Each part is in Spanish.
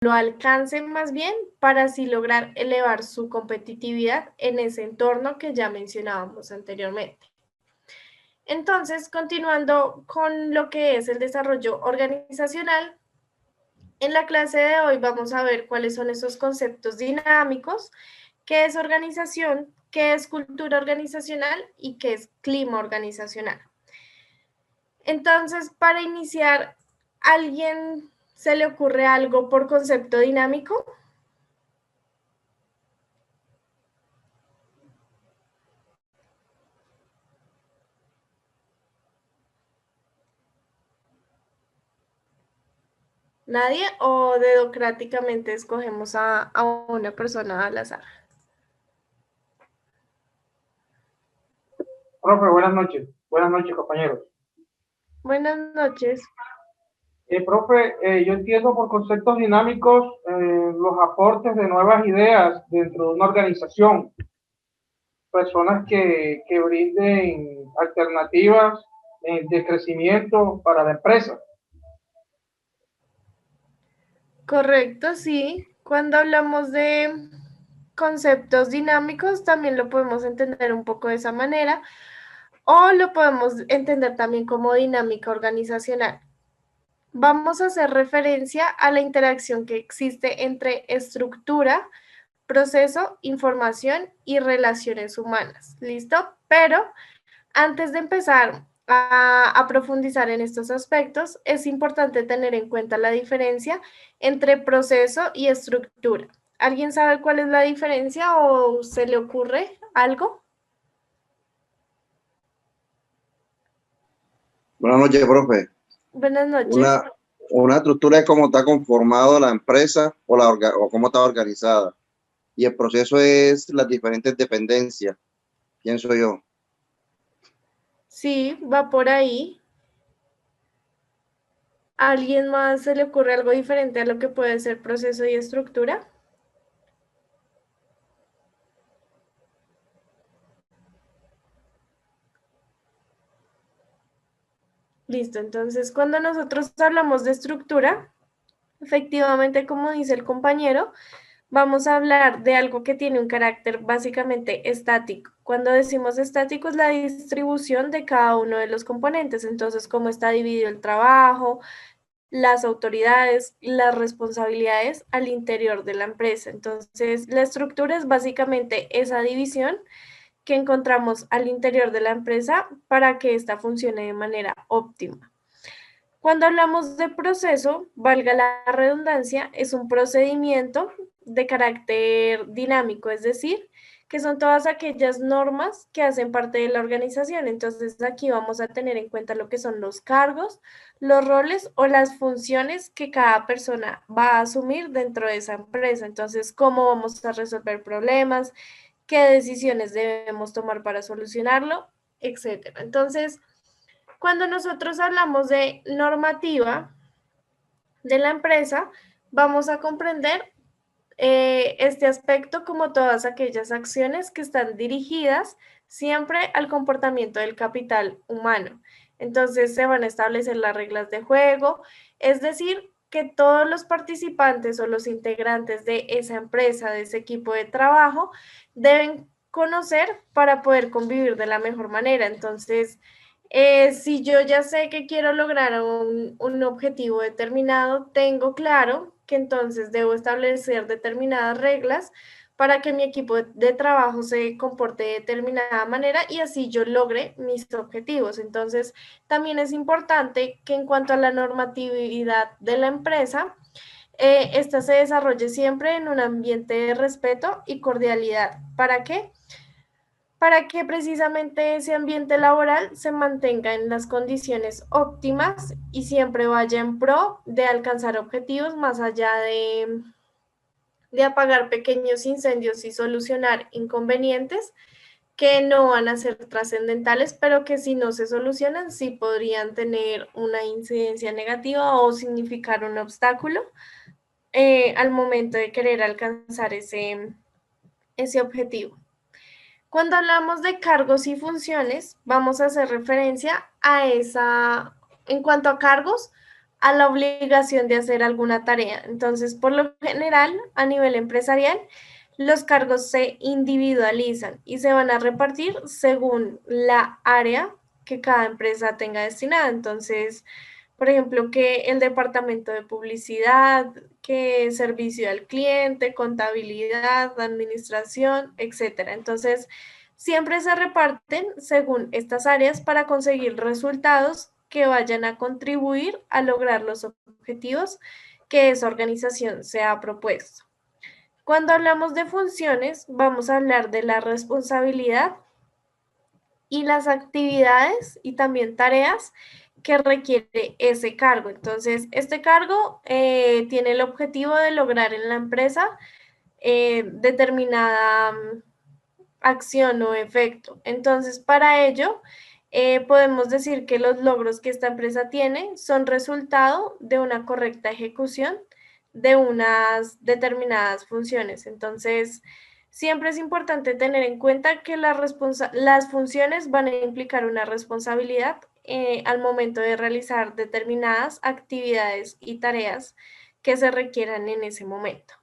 lo alcance más bien para así lograr elevar su competitividad en ese entorno que ya mencionábamos anteriormente. Entonces, continuando con lo que es el desarrollo organizacional, en la clase de hoy vamos a ver cuáles son esos conceptos dinámicos, qué es organización, qué es cultura organizacional y qué es clima organizacional. Entonces, para iniciar, ¿alguien se le ocurre algo por concepto dinámico? ¿Nadie? ¿O dedocráticamente escogemos a una persona al azar? Profe, buenas noches. Buenas noches, compañeros. Buenas noches. Profe, yo entiendo por conceptos dinámicos los aportes de nuevas ideas dentro de una organización, personas que brinden alternativas de crecimiento para la empresa. Correcto, sí. Cuando hablamos de conceptos dinámicos, también lo podemos entender un poco de esa manera o lo podemos entender también como dinámica organizacional. Vamos a hacer referencia a la interacción que existe entre estructura, proceso, información y relaciones humanas. ¿Listo? Pero antes de empezar a profundizar en estos aspectos, es importante tener en cuenta la diferencia entre proceso y estructura. ¿Alguien sabe cuál es la diferencia o se le ocurre algo? Buenas noches, profe. Buenas noches. Una estructura es cómo está conformado la empresa o cómo está organizada. Y el proceso es las diferentes dependencias, pienso yo. Sí, va por ahí. ¿A alguien más se le ocurre algo diferente a lo que puede ser proceso y estructura? Listo, entonces cuando nosotros hablamos de estructura, efectivamente, como dice el compañero, vamos a hablar de algo que tiene un carácter básicamente estático. Cuando decimos estático es la distribución de cada uno de los componentes, entonces cómo está dividido el trabajo, las autoridades, las responsabilidades al interior de la empresa. Entonces, la estructura es básicamente esa división que encontramos al interior de la empresa para que ésta funcione de manera óptima. Cuando hablamos de proceso, valga la redundancia, es un procedimiento de carácter dinámico, es decir, que son todas aquellas normas que hacen parte de la organización. Entonces aquí vamos a tener en cuenta lo que son los cargos, los roles o las funciones que cada persona va a asumir dentro de esa empresa. Entonces, cómo vamos a resolver problemas, qué decisiones debemos tomar para solucionarlo, etcétera. Entonces, cuando nosotros hablamos de normativa de la empresa, vamos a comprender este aspecto como todas aquellas acciones que están dirigidas siempre al comportamiento del capital humano. Entonces se van a establecer las reglas de juego, es decir, que todos los participantes o los integrantes de esa empresa, de ese equipo de trabajo, deben conocer para poder convivir de la mejor manera. Entonces, si yo ya sé que quiero lograr un objetivo determinado, tengo claro que entonces debo establecer determinadas reglas para que mi equipo de trabajo se comporte de determinada manera y así yo logre mis objetivos. Entonces, también es importante que en cuanto a la normatividad de la empresa, esta se desarrolle siempre en un ambiente de respeto y cordialidad. ¿Para qué? Para que precisamente ese ambiente laboral se mantenga en las condiciones óptimas y siempre vaya en pro de alcanzar objetivos más allá de apagar pequeños incendios y solucionar inconvenientes que no van a ser trascendentales, pero que si no se solucionan, sí podrían tener una incidencia negativa o significar un obstáculo al momento de querer alcanzar ese objetivo. Cuando hablamos de cargos y funciones, vamos a hacer referencia a esa, en cuanto a cargos, a la obligación de hacer alguna tarea. Entonces, por lo general, a nivel empresarial, los cargos se individualizan y se van a repartir según la área que cada empresa tenga destinada. Entonces, por ejemplo, que el departamento de publicidad, que servicio al cliente, contabilidad, administración, etcétera. Entonces, siempre se reparten según estas áreas para conseguir resultados que vayan a contribuir a lograr los objetivos que esa organización se ha propuesto. Cuando hablamos de funciones, vamos a hablar de la responsabilidad y las actividades y también tareas que requiere ese cargo. Entonces, este cargo tiene el objetivo de lograr en la empresa determinada acción o efecto. Entonces, para ello, podemos decir que los logros que esta empresa tiene son resultado de una correcta ejecución de unas determinadas funciones. Entonces, siempre es importante tener en cuenta que las funciones van a implicar una responsabilidad al momento de realizar determinadas actividades y tareas que se requieran en ese momento.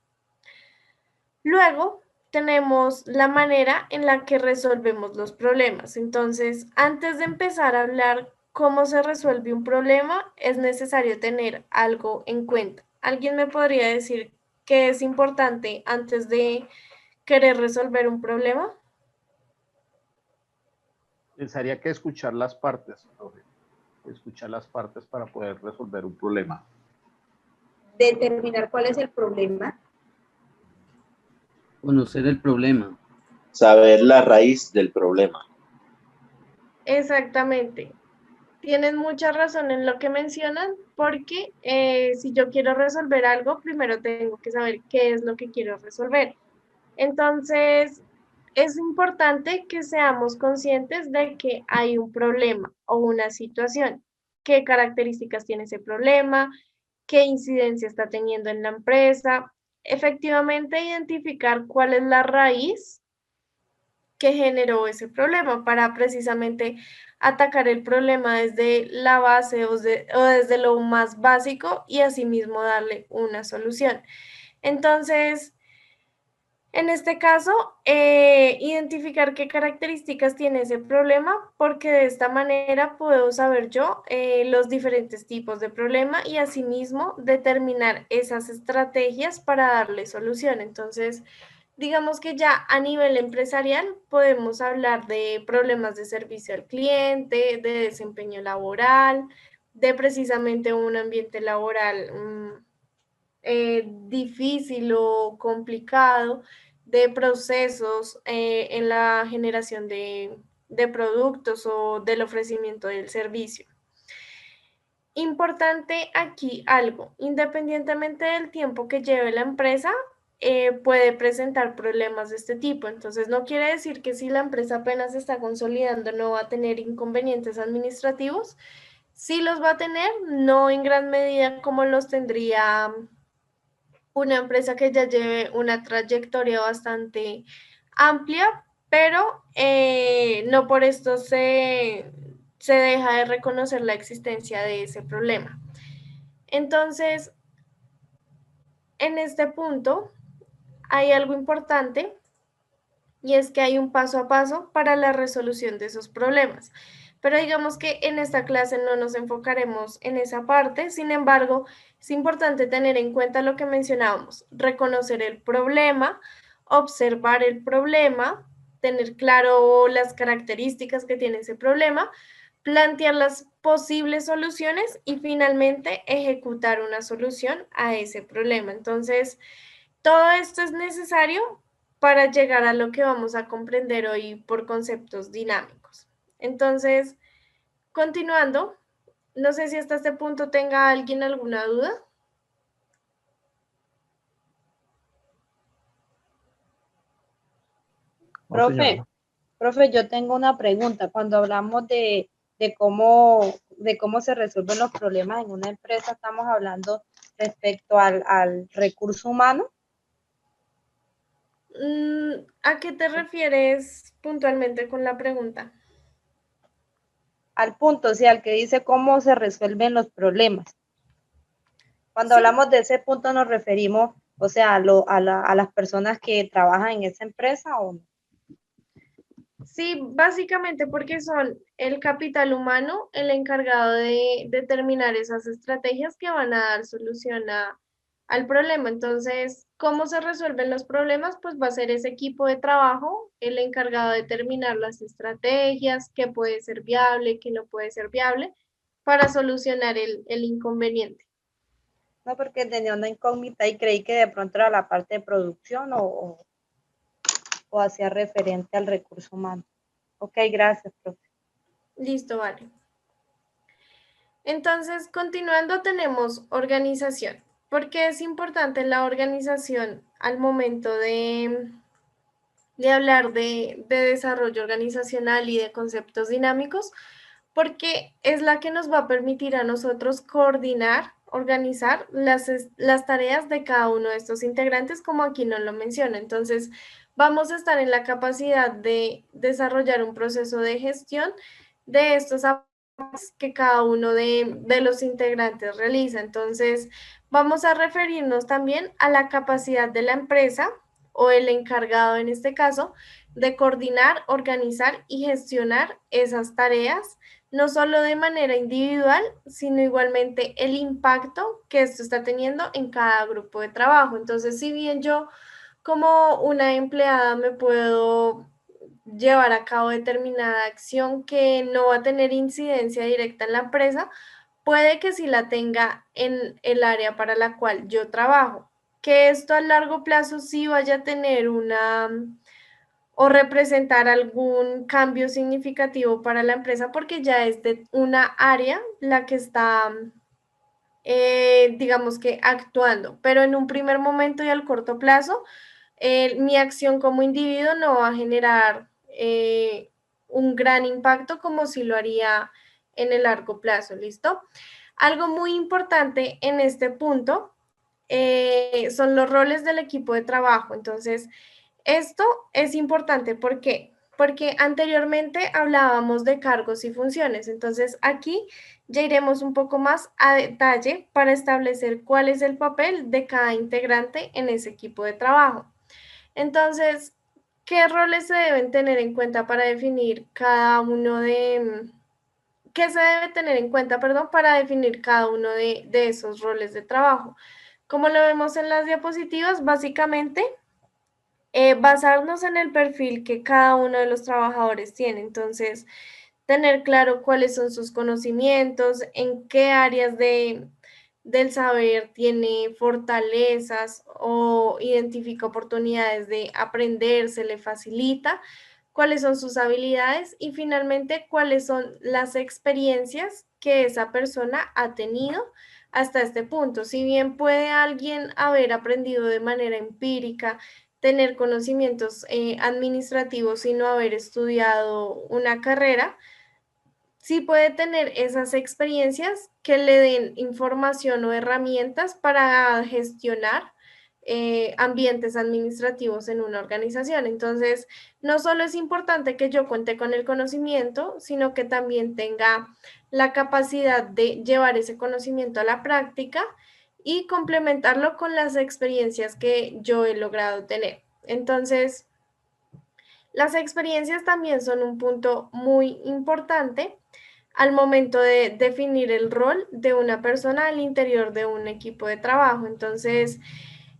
Luego, tenemos la manera en la que resolvemos los problemas. Entonces, antes de empezar a hablar cómo se resuelve un problema, es necesario tener algo en cuenta. ¿Alguien me podría decir qué es importante antes de querer resolver un problema? Pensaría que escuchar las partes, profe. Escuchar las partes para poder resolver un problema. Determinar cuál es el problema. Conocer el problema. Saber la raíz del problema. Exactamente. Tienen mucha razón en lo que mencionan, porque si yo quiero resolver algo, primero tengo que saber qué es lo que quiero resolver. Entonces, es importante que seamos conscientes de que hay un problema o una situación. ¿Qué características tiene ese problema? ¿Qué incidencia está teniendo en la empresa? Efectivamente, identificar cuál es la raíz que generó ese problema para precisamente atacar el problema desde la base o desde lo más básico y asimismo darle una solución. Entonces, en este caso, identificar qué características tiene ese problema, porque de esta manera puedo saber yo los diferentes tipos de problema y asimismo determinar esas estrategias para darle solución. Entonces, digamos que ya a nivel empresarial podemos hablar de problemas de servicio al cliente, de desempeño laboral, de precisamente un ambiente laboral difícil o complicado, de procesos en la generación de productos o del ofrecimiento del servicio. Importante aquí algo, independientemente del tiempo que lleve la empresa, puede presentar problemas de este tipo. Entonces, no quiere decir que si la empresa apenas se está consolidando no va a tener inconvenientes administrativos. Sí los va a tener, no en gran medida como los tendría una empresa que ya lleve una trayectoria bastante amplia, pero no por esto se deja de reconocer la existencia de ese problema. Entonces, en este punto hay algo importante y es que hay un paso a paso para la resolución de esos problemas. Pero digamos que en esta clase no nos enfocaremos en esa parte, sin embargo, es importante tener en cuenta lo que mencionábamos, reconocer el problema, observar el problema, tener claro las características que tiene ese problema, plantear las posibles soluciones y finalmente ejecutar una solución a ese problema. Entonces, todo esto es necesario para llegar a lo que vamos a comprender hoy por conceptos dinámicos. Entonces, continuando, no sé si hasta este punto tenga alguien alguna duda. Profe, yo tengo una pregunta. Cuando hablamos de cómo se resuelven los problemas en una empresa, ¿estamos hablando respecto al recurso humano? ¿A qué te refieres puntualmente con la pregunta? Al punto, o sea, al que dice cómo se resuelven los problemas. Cuando Sí. hablamos de ese punto nos referimos, o sea, a las personas que trabajan en esa empresa o no. Sí, básicamente porque son el capital humano el encargado de determinar esas estrategias que van a dar solución al problema. Entonces, ¿cómo se resuelven los problemas? Pues va a ser ese equipo de trabajo el encargado de determinar las estrategias, qué puede ser viable, qué no puede ser viable, para solucionar el inconveniente. No, porque tenía una incógnita y creí que de pronto era la parte de producción o hacía referente al recurso humano. Ok, gracias, profe. Listo, vale. Entonces, continuando, tenemos organización. ¿Por qué es importante la organización al momento de hablar de desarrollo organizacional y de conceptos dinámicos? Porque es la que nos va a permitir a nosotros coordinar, organizar las tareas de cada uno de estos integrantes, como aquí nos lo menciona. Entonces, vamos a estar en la capacidad de desarrollar un proceso de gestión de estos que cada uno de los integrantes realiza. Entonces, vamos a referirnos también a la capacidad de la empresa o el encargado en este caso de coordinar, organizar y gestionar esas tareas, no solo de manera individual, sino igualmente el impacto que esto está teniendo en cada grupo de trabajo. Entonces, si bien yo como una empleada me puedo llevar a cabo determinada acción que no va a tener incidencia directa en la empresa, puede que sí la tenga en el área para la cual yo trabajo. Que esto a largo plazo sí vaya a tener o representar algún cambio significativo para la empresa porque ya es de una área la que está, digamos que actuando, pero en un primer momento y al corto plazo, mi acción como individuo no va a generar un gran impacto como si lo haría en el largo plazo, ¿listo? Algo muy importante en este punto son los roles del equipo de trabajo. Entonces, esto es importante, ¿por qué? Porque anteriormente hablábamos de cargos y funciones, entonces aquí ya iremos un poco más a detalle para establecer cuál es el papel de cada integrante en ese equipo de trabajo. Entonces, ¿qué roles se deben tener en cuenta para definir cada uno qué se debe tener en cuenta, perdón, para definir cada uno de esos roles de trabajo? Como lo vemos en las diapositivas, básicamente basarnos en el perfil que cada uno de los trabajadores tiene. Entonces, tener claro cuáles son sus conocimientos, en qué áreas del saber tiene fortalezas o identifica oportunidades de aprender, se le facilita, cuáles son sus habilidades y finalmente cuáles son las experiencias que esa persona ha tenido hasta este punto. Si bien puede alguien haber aprendido de manera empírica, tener conocimientos administrativos y no haber estudiado una carrera, sí puede tener esas experiencias que le den información o herramientas para gestionar ambientes administrativos en una organización. Entonces, no solo es importante que yo cuente con el conocimiento, sino que también tenga la capacidad de llevar ese conocimiento a la práctica y complementarlo con las experiencias que yo he logrado tener. Entonces, las experiencias también son un punto muy importante al momento de definir el rol de una persona al interior de un equipo de trabajo. Entonces,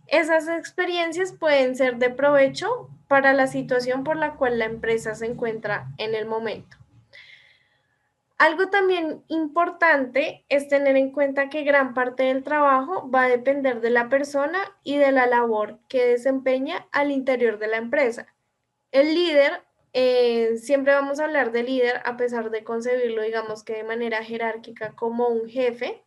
esas experiencias pueden ser de provecho para la situación por la cual la empresa se encuentra en el momento. Algo también importante es tener en cuenta que gran parte del trabajo va a depender de la persona y de la labor que desempeña al interior de la empresa. El líder, siempre vamos a hablar de líder a pesar de concebirlo, digamos que de manera jerárquica como un jefe,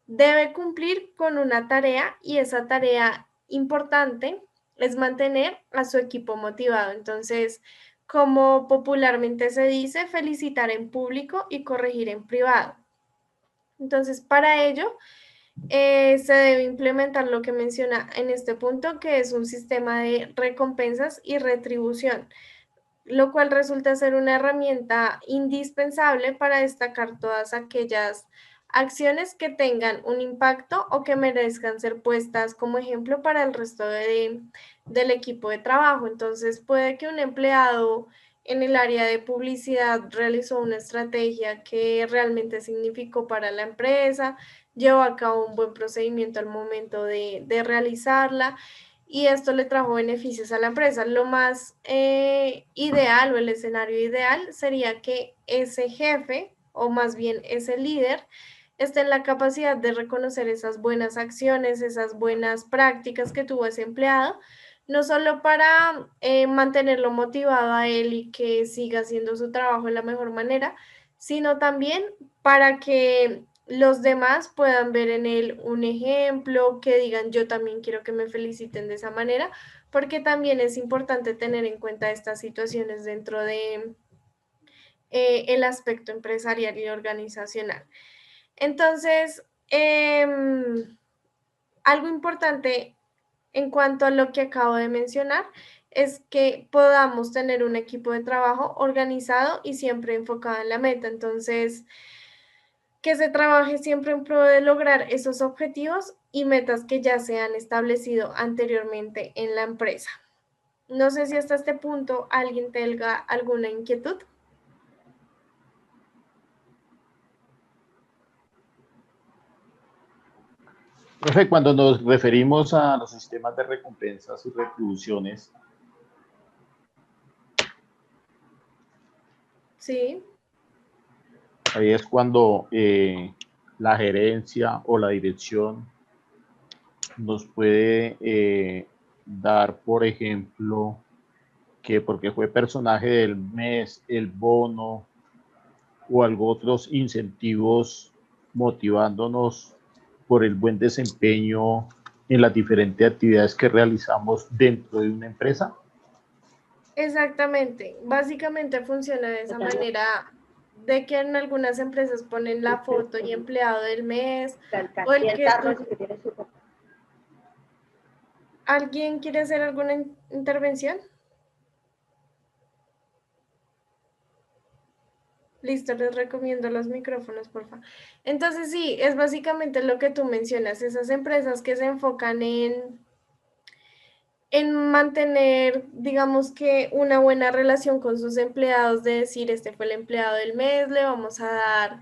debe cumplir con una tarea y esa tarea importante es mantener a su equipo motivado. Entonces, como popularmente se dice, felicitar en público y corregir en privado. Entonces, para ello, se debe implementar lo que menciona en este punto, que es un sistema de recompensas y retribución, lo cual resulta ser una herramienta indispensable para destacar todas aquellas acciones que tengan un impacto o que merezcan ser puestas como ejemplo para el resto del equipo de trabajo. Entonces, puede que un empleado en el área de publicidad realizó una estrategia que realmente significó para la empresa, llevó a cabo un buen procedimiento al momento de realizarla y esto le trajo beneficios a la empresa. Lo más ideal o el escenario ideal sería que ese jefe o más bien ese líder esté en la capacidad de reconocer esas buenas acciones, esas buenas prácticas que tuvo ese empleado, no solo para mantenerlo motivado a él y que siga haciendo su trabajo de la mejor manera, sino también para que los demás puedan ver en él un ejemplo, que digan yo también quiero que me feliciten de esa manera, porque también es importante tener en cuenta estas situaciones dentro de el aspecto empresarial y organizacional. Entonces, algo importante en cuanto a lo que acabo de mencionar es que podamos tener un equipo de trabajo organizado y siempre enfocado en la meta. Entonces, que se trabaje siempre en pro de lograr esos objetivos y metas que ya se han establecido anteriormente en la empresa. No sé si hasta este punto alguien tenga alguna inquietud. Profe, cuando nos referimos a los sistemas de recompensas y retribuciones, Sí. ahí es cuando la gerencia o la dirección nos puede dar, por ejemplo, que porque fue personaje del mes, el bono o algo otros incentivos motivándonos por el buen desempeño en las diferentes actividades que realizamos dentro de una empresa. Exactamente, básicamente funciona de esa manera, de que en algunas empresas ponen la foto y empleado del mes, o el que tú... ¿Alguien quiere hacer alguna intervención? Listo, les recomiendo los micrófonos, por favor. Entonces, sí, es básicamente lo que tú mencionas, esas empresas que se enfocan en mantener, digamos que una buena relación con sus empleados, de decir, este fue el empleado del mes, le vamos a dar,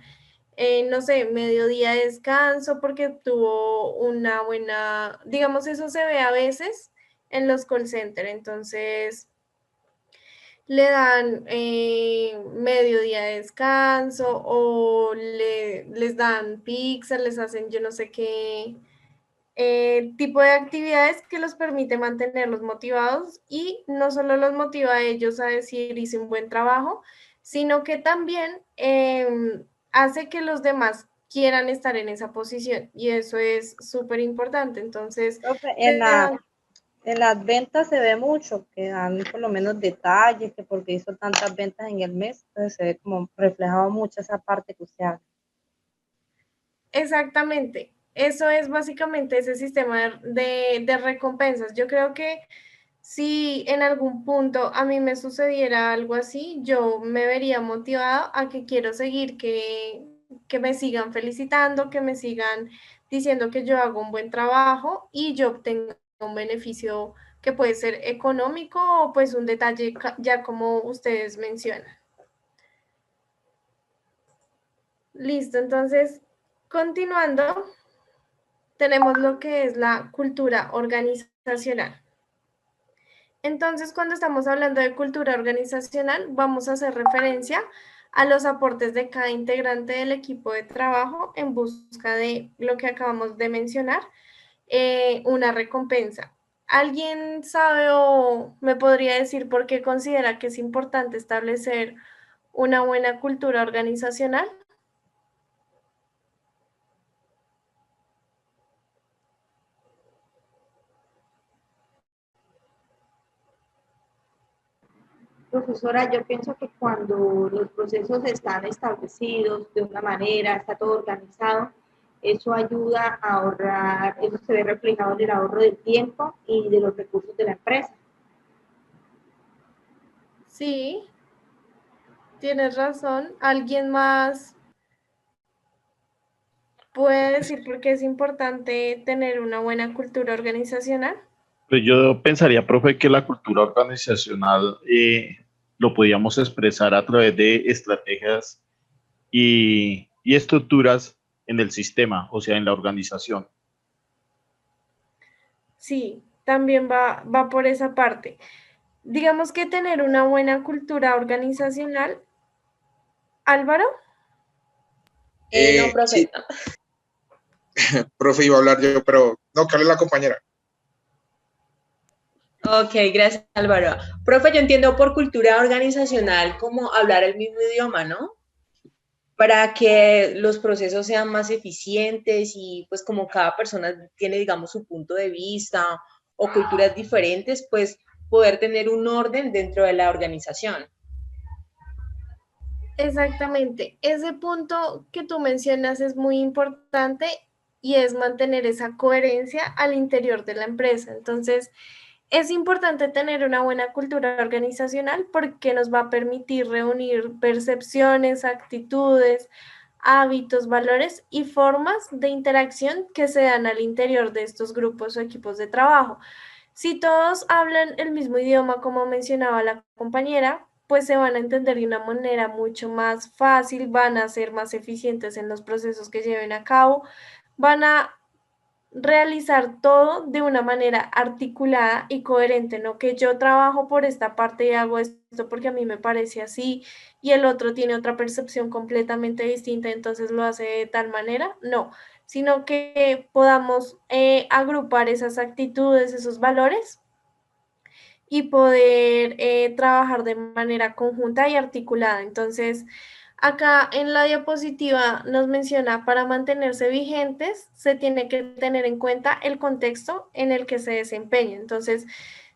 no sé, medio día de descanso porque tuvo una buena, digamos, eso se ve a veces en los call centers, entonces le dan medio día de descanso o les dan pizza, les hacen yo no sé qué tipo de actividades que los permite mantenerlos motivados y no solo los motiva a ellos a decir hice un buen trabajo, sino que también hace que los demás quieran estar en esa posición y eso es súper importante. Entonces, Profe, se dan en las ventas se ve mucho, que dan por lo menos detalles, que porque hizo tantas ventas en el mes, entonces se ve como reflejado mucho esa parte que usted habla. exactamente. Eso es básicamente ese sistema de recompensas. Yo creo que si en algún punto a mí me sucediera algo así, yo me vería motivada a que quiero seguir, que me sigan felicitando, que me sigan diciendo que yo hago un buen trabajo y yo obtenga un beneficio que puede ser económico o pues un detalle ya como ustedes mencionan. Listo, entonces, continuando, tenemos lo que es la cultura organizacional. Entonces, cuando estamos hablando de cultura organizacional, vamos a hacer referencia a los aportes de cada integrante del equipo de trabajo en busca de lo que acabamos de mencionar, una recompensa. ¿Alguien sabe o me podría decir por qué considera que es importante establecer una buena cultura organizacional? Profesora, yo pienso que cuando los procesos están establecidos de una manera, está todo organizado, eso ayuda a ahorrar, eso se ve reflejado en el ahorro del tiempo y de los recursos de la empresa. Sí, tienes razón. ¿Alguien más ¿Puede decir por qué es importante tener una buena cultura organizacional? Pues yo pensaría, profe, que la cultura organizacional lo podíamos expresar a través de estrategias y estructuras en el sistema, o sea, en la organización. Sí, también va por esa parte. Digamos que tener una buena cultura organizacional, Álvaro, No, Sí, profe. profe, iba a hablar yo, pero no, que hable la compañera. Ok, gracias Álvaro. Profe, yo entiendo por cultura organizacional como hablar el mismo idioma, ¿no? Para que los procesos sean más eficientes y pues como cada persona tiene, digamos, su punto de vista o culturas diferentes, pues poder tener un orden dentro de la organización. exactamente. Ese punto que tú mencionas es muy importante y es mantener esa coherencia al interior de la empresa. Entonces, es importante tener una buena cultura organizacional porque nos va a permitir reunir percepciones, actitudes, hábitos, valores y formas de interacción que se dan al interior de estos grupos o equipos de trabajo. Si todos hablan el mismo idioma, como mencionaba la compañera, pues se van a entender de una manera mucho más fácil, van a ser más eficientes en los procesos que lleven a cabo, van a realizar todo de una manera articulada y coherente, no que yo trabajo por esta parte y hago esto porque a mí me parece así y el otro tiene otra percepción completamente distinta, entonces lo hace de tal manera, no, sino que podamos agrupar esas actitudes, esos valores y poder trabajar de manera conjunta y articulada. Entonces, acá en la diapositiva nos menciona, para mantenerse vigentes, se tiene que tener en cuenta el contexto en el que se desempeña. Entonces,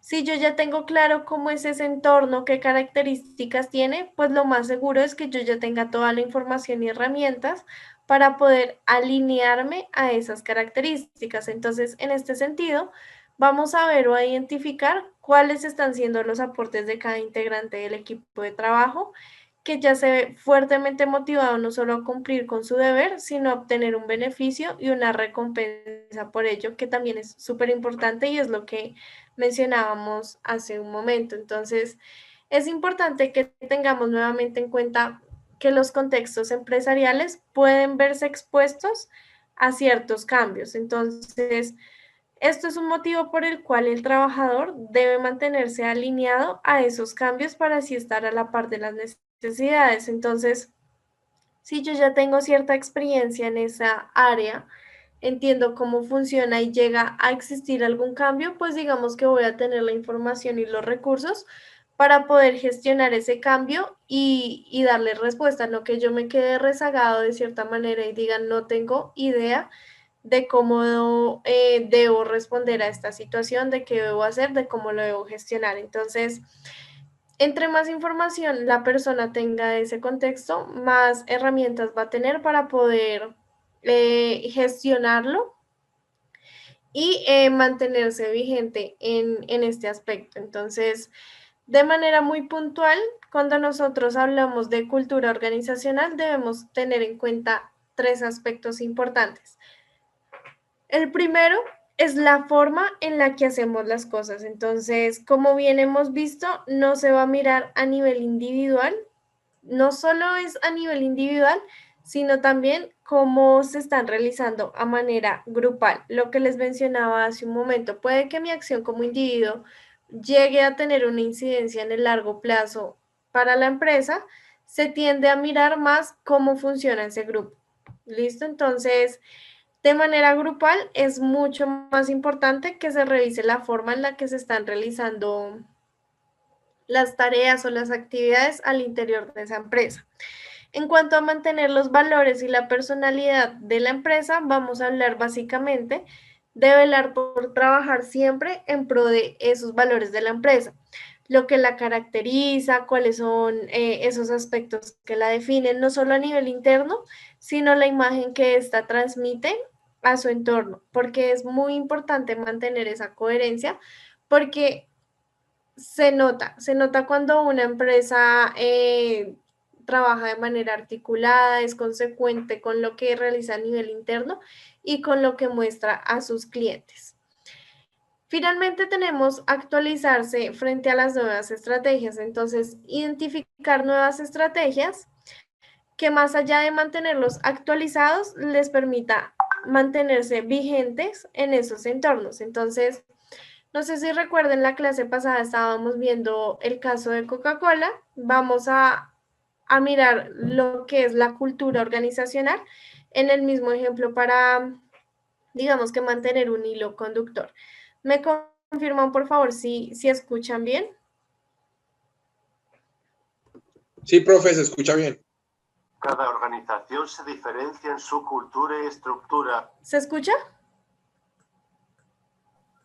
si yo ya tengo claro cómo es ese entorno, qué características tiene, pues lo más seguro es que yo ya tenga toda la información y herramientas para poder alinearme a esas características. Entonces, en este sentido, vamos a ver o a identificar cuáles están siendo los aportes de cada integrante del equipo de trabajo, que ya se ve fuertemente motivado no solo a cumplir con su deber, sino a obtener un beneficio y una recompensa por ello, que también es súper importante y es lo que mencionábamos hace un momento. Entonces, es importante que tengamos nuevamente en cuenta que los contextos empresariales pueden verse expuestos a ciertos cambios. Entonces, esto es un motivo por el cual el trabajador debe mantenerse alineado a esos cambios para así estar a la par de las necesidades. Entonces, si yo ya tengo cierta experiencia en esa área, entiendo cómo funciona y llega a existir algún cambio, pues digamos que voy a tener la información y los recursos para poder gestionar ese cambio y darle respuesta, no que yo me quede rezagado de cierta manera y diga no tengo idea de cómo debo responder a esta situación, de qué debo hacer, de cómo lo debo gestionar. Entonces, entre más información la persona tenga de ese contexto, más herramientas va a tener para poder gestionarlo y mantenerse vigente en este aspecto. Entonces, de manera muy puntual, cuando nosotros hablamos de cultura organizacional, debemos tener en cuenta tres aspectos importantes. El primero es la forma en la que hacemos las cosas. Entonces, como bien hemos visto, no se va a mirar a nivel individual, no solo es a nivel individual, sino también cómo se están realizando a manera grupal. Lo que les mencionaba hace un momento, puede que mi acción como individuo llegue a tener una incidencia en el largo plazo para la empresa, se tiende a mirar más cómo funciona ese grupo. ¿Listo? Entonces, de manera grupal es mucho más importante que se revise la forma en la que se están realizando las tareas o las actividades al interior de esa empresa. En cuanto a mantener los valores y la personalidad de la empresa, vamos a hablar básicamente de velar por trabajar siempre en pro de esos valores de la empresa, lo que la caracteriza, cuáles son esos aspectos que la definen, no solo a nivel interno, sino la imagen que ésta transmite a su entorno, porque es muy importante mantener esa coherencia, porque se nota cuando una empresa trabaja de manera articulada, es consecuente con lo que realiza a nivel interno y con lo que muestra a sus clientes. Finalmente tenemos actualizarse frente a las nuevas estrategias, entonces identificar nuevas estrategias que más allá de mantenerlos actualizados, les permita mantenerse vigentes en esos entornos. Entonces, no sé si recuerden, la clase pasada estábamos viendo el caso de Coca-Cola, vamos a mirar lo que es la cultura organizacional en el mismo ejemplo para, digamos que mantener un hilo conductor. ¿Me confirman, por favor, si escuchan bien? Sí, profe, se escucha bien. Cada organización se diferencia en su cultura y estructura. ¿Se escucha?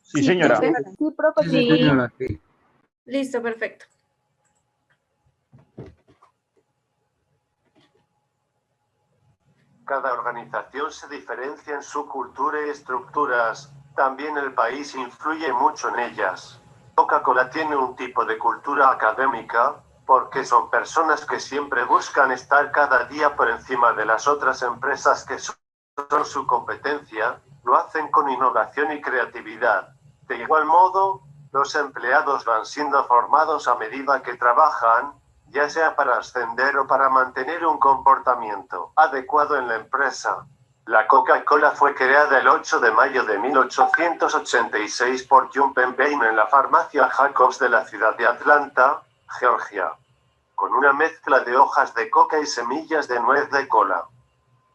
Sí, señora. Sí, profe, Sí. señora. Listo, perfecto. Cada organización se diferencia en su cultura y estructuras. También el país influye mucho en ellas. Coca-Cola tiene un tipo de cultura académica, porque son personas que siempre buscan estar cada día por encima de las otras empresas que son su competencia, lo hacen con innovación y creatividad. De igual modo, los empleados van siendo formados a medida que trabajan, ya sea para ascender o para mantener un comportamiento adecuado en la empresa. La Coca-Cola fue creada el 8 de mayo de 1886 por John Pemberton en la farmacia Jacobs de la ciudad de Atlanta, Georgia, con una mezcla de hojas de coca y semillas de nuez de cola.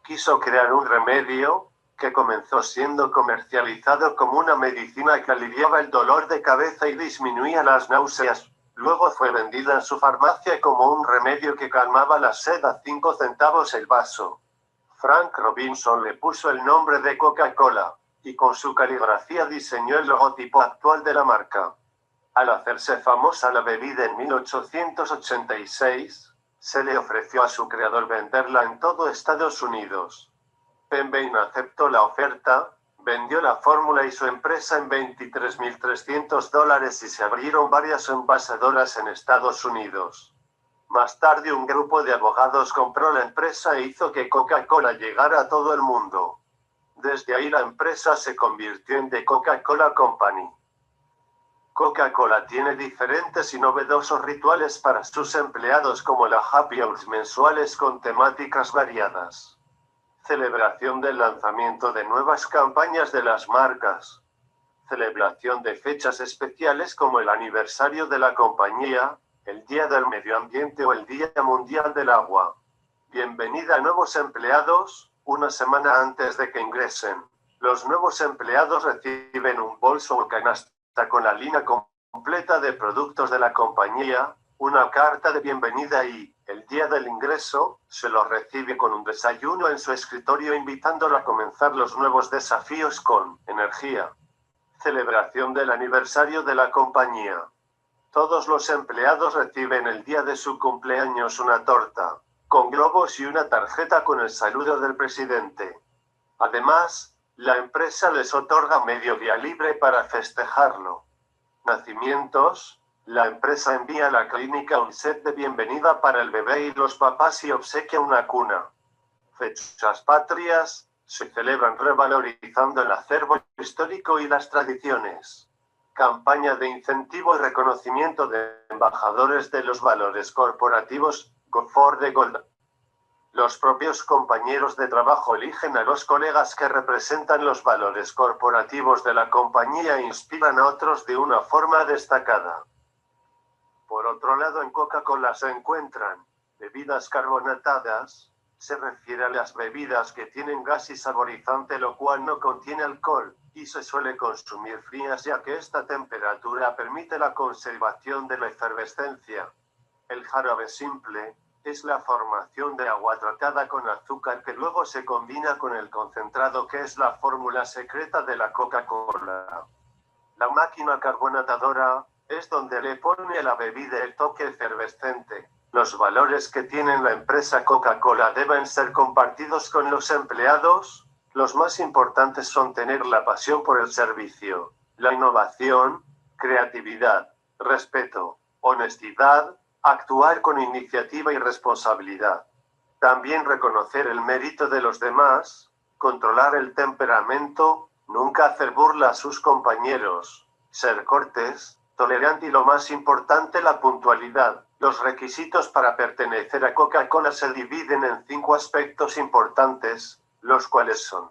Quiso crear un remedio, que comenzó siendo comercializado como una medicina que aliviaba el dolor de cabeza y disminuía las náuseas. Luego fue vendida en su farmacia como un remedio que calmaba la sed a 5 centavos el vaso. Frank Robinson le puso el nombre de Coca-Cola, y con su caligrafía diseñó el logotipo actual de la marca. Al hacerse famosa la bebida en 1886, se le ofreció a su creador venderla en todo Estados Unidos. Pemberton aceptó la oferta, vendió la fórmula y su empresa en $23.300 y se abrieron varias envasadoras en Estados Unidos. Más tarde un grupo de abogados compró la empresa e hizo que Coca-Cola llegara a todo el mundo. Desde ahí la empresa se convirtió en The Coca-Cola Company. Coca-Cola tiene diferentes y novedosos rituales para sus empleados como la Happy Hours mensuales con temáticas variadas. Celebración del lanzamiento de nuevas campañas de las marcas. Celebración de fechas especiales como el aniversario de la compañía, el Día del Medio Ambiente o el Día Mundial del Agua. Bienvenida a nuevos empleados, una semana antes de que ingresen. Los nuevos empleados reciben un bolso o canasta con la línea completa de productos de la compañía, una carta de bienvenida y, el día del ingreso, se los recibe con un desayuno en su escritorio invitándolo a comenzar los nuevos desafíos con energía. Celebración del aniversario de la compañía. Todos los empleados reciben el día de su cumpleaños una torta, con globos y una tarjeta con el saludo del presidente. Además, la empresa les otorga medio día libre para festejarlo. Nacimientos. La empresa envía a la clínica un set de bienvenida para el bebé y los papás y obsequia una cuna. Fechas patrias. Se celebran revalorizando el acervo histórico y las tradiciones. Campaña de incentivo y reconocimiento de embajadores de los valores corporativos, Go for the Gold. Los propios compañeros de trabajo eligen a los colegas que representan los valores corporativos de la compañía e inspiran a otros de una forma destacada. Por otro lado, en Coca-Cola se encuentran bebidas carbonatadas. Se refiere a las bebidas que tienen gas y saborizante, lo cual no contiene alcohol, y se suele consumir frías ya que esta temperatura permite la conservación de la efervescencia. El jarabe simple es la formación de agua tratada con azúcar que luego se combina con el concentrado que es la fórmula secreta de la Coca-Cola. La máquina carbonatadora es donde le pone a la bebida el toque efervescente. Los valores que tiene la empresa Coca-Cola deben ser compartidos con los empleados. Los más importantes son tener la pasión por el servicio, la innovación, creatividad, respeto, honestidad, Actuar con iniciativa y responsabilidad. También reconocer el mérito de los demás, controlar el temperamento, nunca hacer burla a sus compañeros, ser cortés, tolerante y lo más importante, la puntualidad. Los requisitos para pertenecer a Coca-Cola se dividen en 5 aspectos importantes, los cuales son: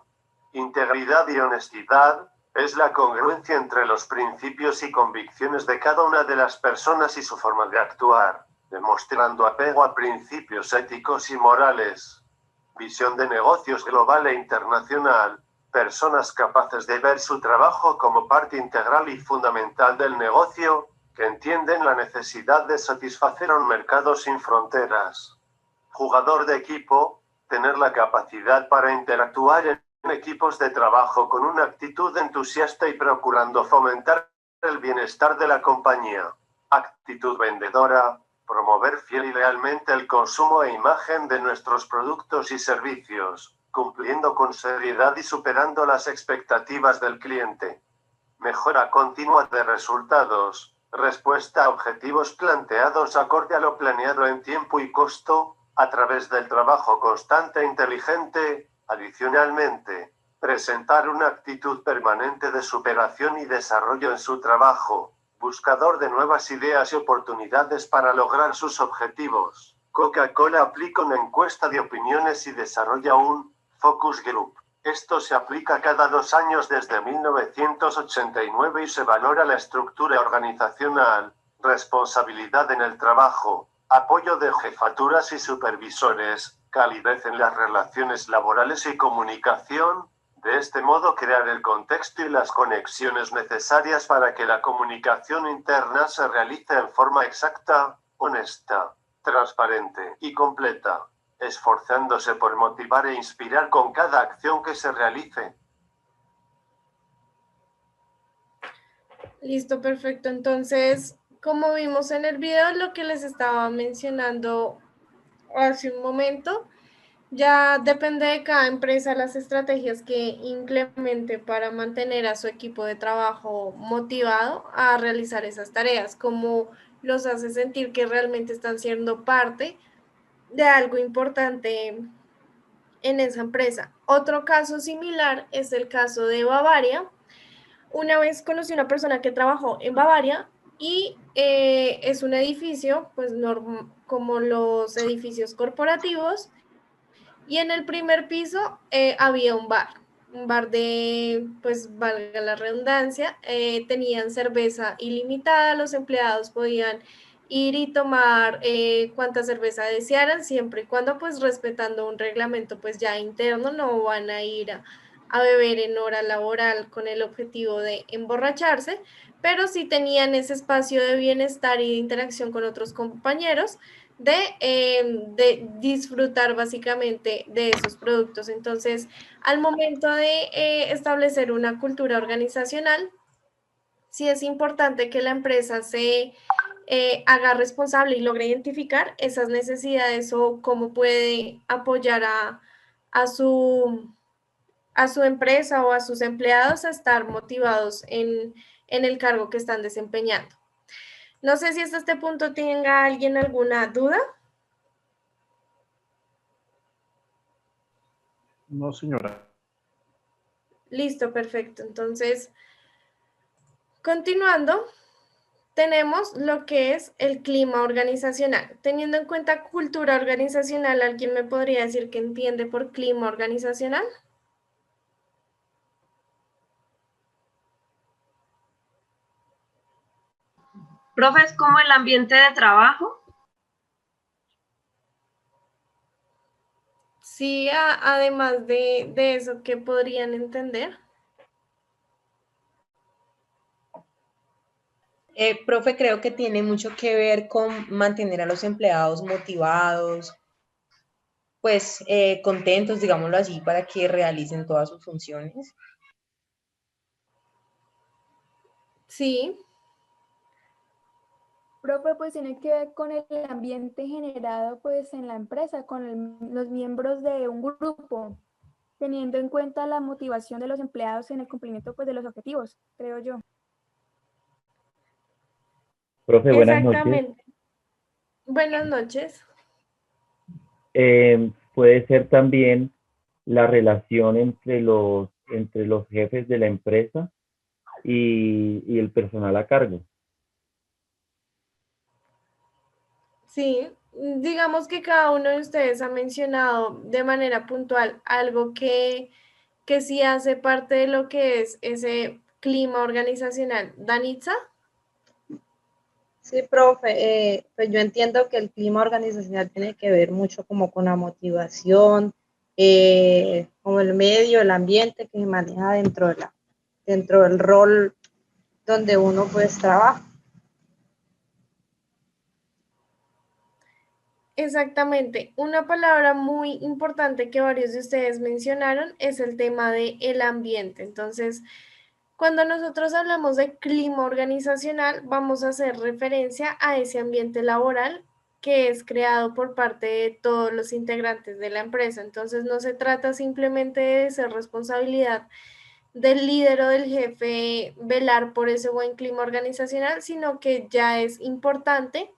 integridad y honestidad, es la congruencia entre los principios y convicciones de cada una de las personas y su forma de actuar, demostrando apego a principios éticos y morales. Visión de negocios global e internacional, personas capaces de ver su trabajo como parte integral y fundamental del negocio, que entienden la necesidad de satisfacer a un mercado sin fronteras. Jugador de equipo, tener la capacidad para interactuar en equipos de trabajo con una actitud entusiasta y procurando fomentar el bienestar de la compañía. Actitud vendedora, promover fiel y lealmente el consumo e imagen de nuestros productos y servicios, cumpliendo con seriedad y superando las expectativas del cliente. Mejora continua de resultados, respuesta a objetivos planteados acorde a lo planeado en tiempo y costo, a través del trabajo constante e inteligente. Adicionalmente, presentar una actitud permanente de superación y desarrollo en su trabajo, buscador de nuevas ideas y oportunidades para lograr sus objetivos. Coca-Cola aplica una encuesta de opiniones y desarrolla un focus group. Esto se aplica cada 2 años desde 1989 y se valora la estructura organizacional, responsabilidad en el trabajo, apoyo de jefaturas y supervisores, calidez en las relaciones laborales y comunicación. De este modo, crear el contexto y las conexiones necesarias para que la comunicación interna se realice en forma exacta, honesta, transparente y completa, esforzándose por motivar e inspirar con cada acción que se realice. Listo, perfecto. Entonces, como vimos en el video, lo que les estaba mencionando hace un momento, ya depende de cada empresa las estrategias que implemente para mantener a su equipo de trabajo motivado a realizar esas tareas, como los hace sentir que realmente están siendo parte de algo importante en esa empresa. Otro caso similar es el caso de Bavaria. Una vez conocí una persona que trabajó en Bavaria y es un edificio, pues como los edificios corporativos, y en el primer piso había un bar de, pues valga la redundancia, tenían cerveza ilimitada, los empleados podían ir y tomar cuanta cerveza desearan, siempre y cuando pues respetando un reglamento pues ya interno, no van a ir a beber en hora laboral con el objetivo de emborracharse, pero sí tenían ese espacio de bienestar y de interacción con otros compañeros, de disfrutar básicamente de esos productos. Entonces, al momento de establecer una cultura organizacional, sí es importante que la empresa se haga responsable y logre identificar esas necesidades o cómo puede apoyar a su empresa o a sus empleados a estar motivados en el cargo que están desempeñando. No sé si hasta este punto tenga alguien alguna duda. No, señora. Listo, perfecto. Entonces, continuando, tenemos lo que es el clima organizacional. Teniendo en cuenta cultura organizacional, ¿alguien me podría decir qué entiende por clima organizacional? Profe, ¿es como el ambiente de trabajo? Sí, además de eso, ¿qué podrían entender? Profe, creo que tiene mucho que ver con mantener a los empleados motivados, pues contentos, digámoslo así, para que realicen todas sus funciones. Sí. Profe, pues tiene que ver con el ambiente generado pues en la empresa, con los miembros de un grupo, teniendo en cuenta la motivación de los empleados en el cumplimiento pues de los objetivos, creo yo. Profe, buenas noches. Exactamente. Buenas noches. Puede ser también la relación entre los jefes de la empresa y el personal a cargo. Sí, digamos que cada uno de ustedes ha mencionado de manera puntual algo que sí hace parte de lo que es ese clima organizacional. Danitza. Sí, profe, pues yo entiendo que el clima organizacional tiene que ver mucho como con la motivación, como el medio, el ambiente que se maneja dentro del rol donde uno pues trabaja. Exactamente. Una palabra muy importante que varios de ustedes mencionaron es el tema de el ambiente. Entonces, cuando nosotros hablamos de clima organizacional, vamos a hacer referencia a ese ambiente laboral que es creado por parte de todos los integrantes de la empresa. Entonces, no se trata simplemente de ser responsabilidad del líder o del jefe velar por ese buen clima organizacional, sino que ya es importante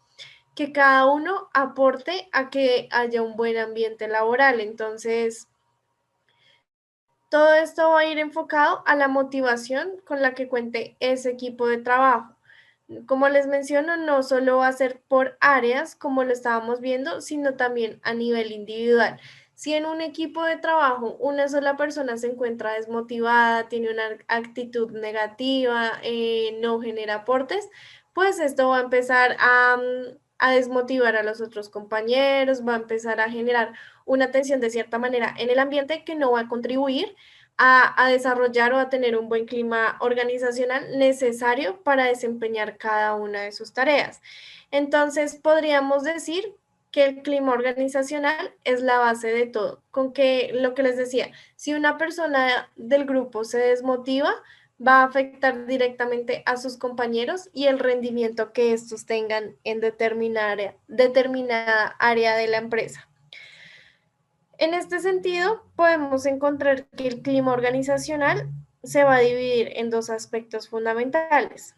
que cada uno aporte a que haya un buen ambiente laboral. Entonces, todo esto va a ir enfocado a la motivación con la que cuente ese equipo de trabajo. Como les menciono, no solo va a ser por áreas, como lo estábamos viendo, sino también a nivel individual. Si en un equipo de trabajo una sola persona se encuentra desmotivada, tiene una actitud negativa, no genera aportes, pues esto va a empezar a desmotivar a los otros compañeros, va a empezar a generar una tensión de cierta manera en el ambiente que no va a contribuir a desarrollar o a tener un buen clima organizacional necesario para desempeñar cada una de sus tareas. Entonces, podríamos decir que el clima organizacional es la base de todo, con que lo que les decía, si una persona del grupo se desmotiva, va a afectar directamente a sus compañeros y el rendimiento que estos tengan en determinada área de la empresa. En este sentido, podemos encontrar que el clima organizacional se va a dividir en dos aspectos fundamentales.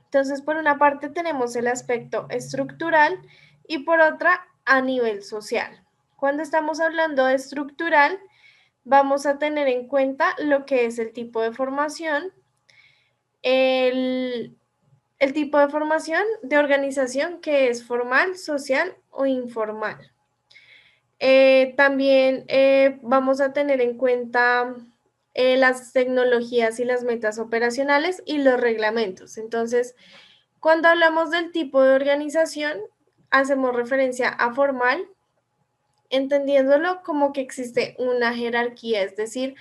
Entonces, por una parte tenemos el aspecto estructural y por otra a nivel social. Cuando estamos hablando de estructural, vamos a tener en cuenta lo que es el tipo de formación, el tipo de formación de organización que es formal, social o informal. También vamos a tener en cuenta las tecnologías y las metas operacionales y los reglamentos. Entonces, cuando hablamos del tipo de organización, hacemos referencia a formal, entendiéndolo como que existe una jerarquía, es decir,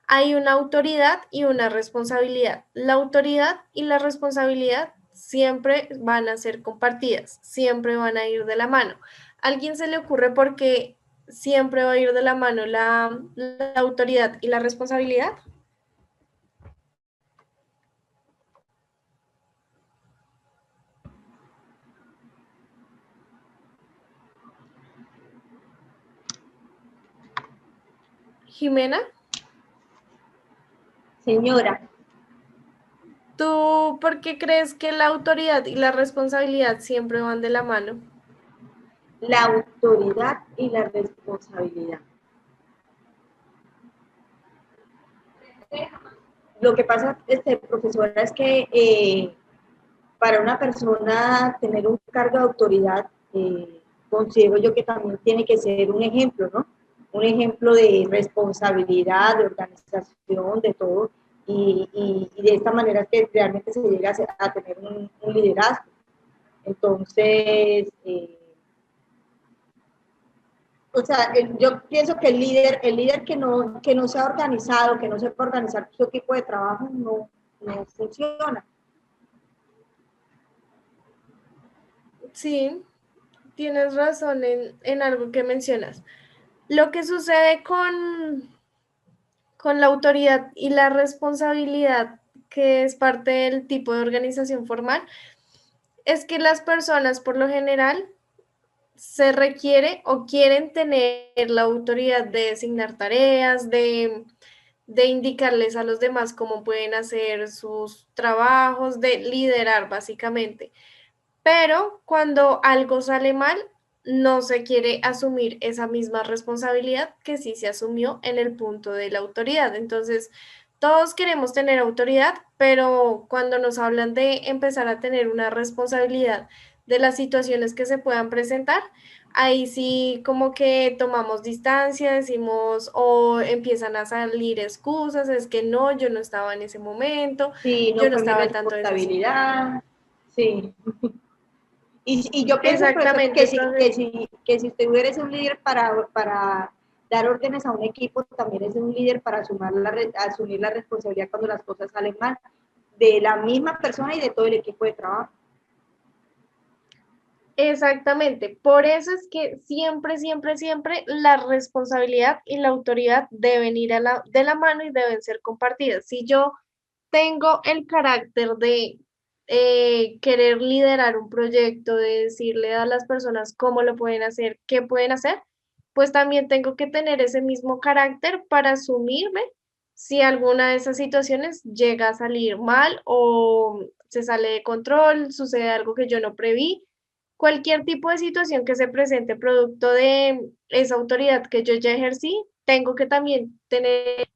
hay una autoridad y una responsabilidad. La autoridad y la responsabilidad siempre van a ser compartidas, siempre van a ir de la mano. ¿A alguien se le ocurre por qué siempre va a ir de la mano la autoridad y la responsabilidad? Jimena. Señora. ¿Tú por qué crees que la autoridad y la responsabilidad siempre van de la mano? La autoridad y la responsabilidad. Lo que pasa, profesora, es que para una persona tener un cargo de autoridad, considero yo que también tiene que ser un ejemplo, ¿no? Un ejemplo de responsabilidad, de organización, de todo, y de esta manera es que realmente se llega a tener un liderazgo. Entonces, o sea, yo pienso que el líder que no sea organizado, que no sepa organizar su equipo de trabajo, no funciona. Sí, tienes razón en algo que mencionas. Lo que sucede con la autoridad y la responsabilidad, que es parte del tipo de organización formal, es que las personas por lo general se requiere o quieren tener la autoridad de designar tareas, de indicarles a los demás cómo pueden hacer sus trabajos, de liderar básicamente. pero cuando algo sale mal, no se quiere asumir esa misma responsabilidad que sí se asumió en el punto de la autoridad. Entonces, todos queremos tener autoridad, pero cuando nos hablan de empezar a tener una responsabilidad de las situaciones que se puedan presentar, ahí sí como que tomamos distancia, decimos o empiezan a salir excusas, es que no, yo no estaba en ese momento, Sí, yo no no fue mi estaba al tanto de esa situación. responsabilidad. Sí. Y yo pienso, profesor, Exactamente, entonces que si usted hubiera sido un líder para dar órdenes a un equipo, también es un líder para asumir la responsabilidad cuando las cosas salen mal, de la misma persona y de todo el equipo de trabajo. exactamente, por eso es que siempre, siempre, siempre la responsabilidad y la autoridad deben ir de la mano y deben ser compartidas. Si yo tengo el carácter de querer liderar un proyecto, de decirle a las personas cómo lo pueden hacer, qué pueden hacer, pues también tengo que tener ese mismo carácter para asumirme si alguna de esas situaciones llega a salir mal o se sale de control, sucede algo que yo no preví. Cualquier tipo de situación que se presente producto de esa autoridad que yo ya ejercí, tengo que también tener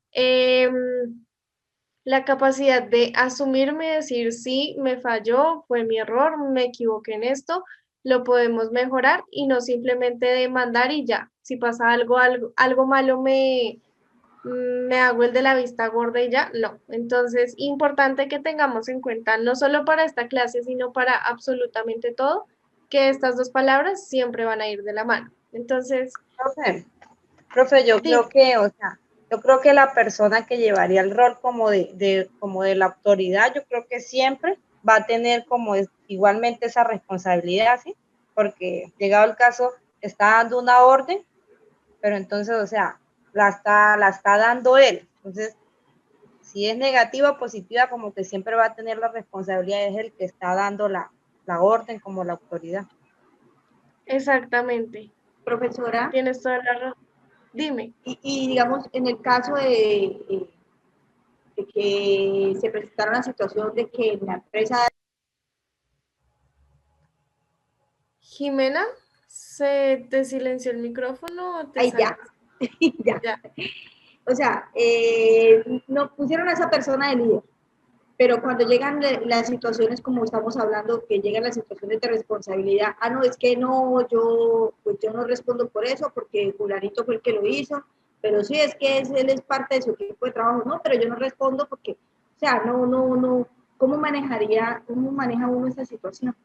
la capacidad de asumirme y decir, sí, me falló, fue mi error, me equivoqué en esto, lo podemos mejorar y no simplemente demandar y ya. Si pasa algo malo, me hago el de la vista gorda y ya, no. Entonces, importante que tengamos en cuenta, no solo para esta clase, sino para absolutamente todo, que estas dos palabras siempre van a ir de la mano. Entonces, Profe, yo dime. creo que, o sea, yo creo que la persona que llevaría el rol como de la autoridad, yo creo que siempre va a tener como igualmente esa responsabilidad, ¿sí? Porque llegado el caso, está dando una orden, pero entonces, o sea, la está dando él. Entonces, si es negativa o positiva, como que siempre va a tener la responsabilidad, es el que está dando la orden como la autoridad. Exactamente. Profesora. Tienes toda la razón. Dime. Y digamos, en el caso de que se presentara una situación de que la empresa... Jimena, ¿se te silenció el micrófono o te Ay, ya. Ya. O sea, nos pusieron a esa persona de líder, pero cuando llegan las situaciones como estamos hablando, que llegan las situaciones de responsabilidad, no, es que no, pues yo no respondo por eso, porque fulanito fue el que lo hizo, pero sí, es que él es parte de su equipo de trabajo, no, pero yo no respondo porque, o sea, no, cómo maneja uno esa situación?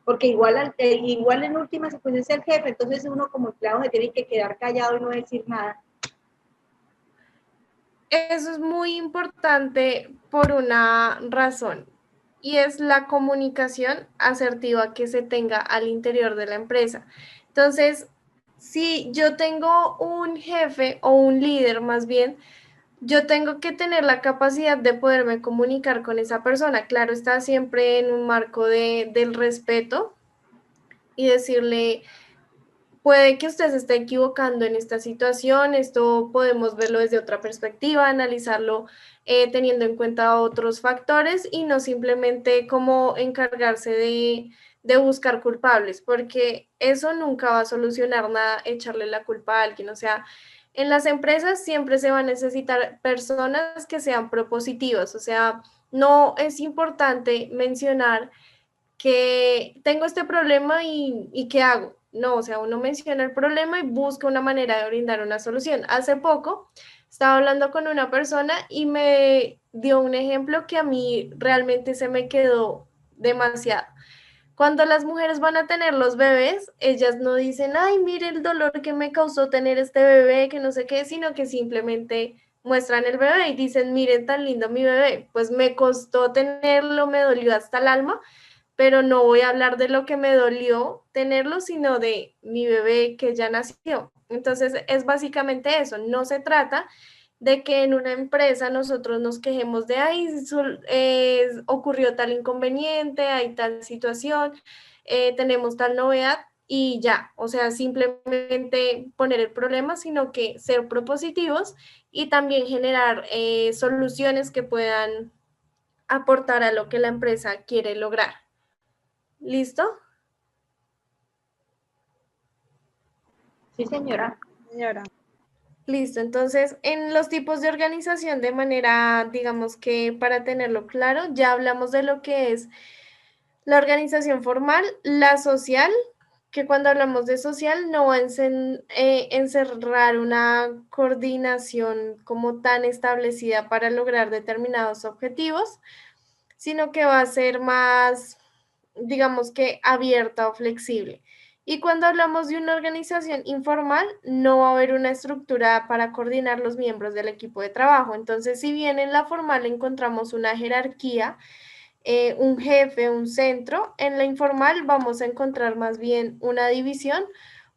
Porque igual en últimas, pues es el jefe, entonces uno como empleado se tiene que quedar callado y no decir nada. Eso es muy importante por una razón, y es la comunicación asertiva que se tenga al interior de la empresa. Entonces, si yo tengo un jefe o un líder más bien, yo tengo que tener la capacidad de poderme comunicar con esa persona. Claro, está siempre en un marco del respeto y decirle, puede que usted se esté equivocando en esta situación, esto podemos verlo desde otra perspectiva, analizarlo teniendo en cuenta otros factores y no simplemente como encargarse de buscar culpables, porque eso nunca va a solucionar nada, echarle la culpa a alguien. O sea, en las empresas siempre se va a necesitar personas que sean propositivas, o sea, no es importante mencionar que tengo este problema y ¿qué hago? No, o sea, uno menciona el problema y busca una manera de brindar una solución. Hace poco estaba hablando con una persona y me dio un ejemplo que a mí realmente se me quedó demasiado. Cuando las mujeres van a tener los bebés, ellas no dicen, ay, mire el dolor que me causó tener este bebé, que no sé qué, sino que simplemente muestran el bebé y dicen, miren tan lindo mi bebé, pues me costó tenerlo, me dolió hasta el alma, pero no voy a hablar de lo que me dolió tenerlo, sino de mi bebé que ya nació. Entonces, es básicamente eso. No se trata de que en una empresa nosotros nos quejemos de, ay, ocurrió tal inconveniente, hay tal situación, tenemos tal novedad y ya. O sea, simplemente poner el problema, sino que ser propositivos y también generar soluciones que puedan aportar a lo que la empresa quiere lograr. ¿Listo? Sí, señora. Señora. Listo, entonces en los tipos de organización de manera, digamos que para tenerlo claro, ya hablamos de lo que es la organización formal, la social, que cuando hablamos de social no va a encerrar una coordinación como tan establecida para lograr determinados objetivos, sino que va a ser más, digamos que abierta o flexible. Y cuando hablamos de una organización informal, no va a haber una estructura para coordinar los miembros del equipo de trabajo. Entonces, si bien en la formal encontramos una jerarquía, un jefe, un centro, en la informal vamos a encontrar más bien una división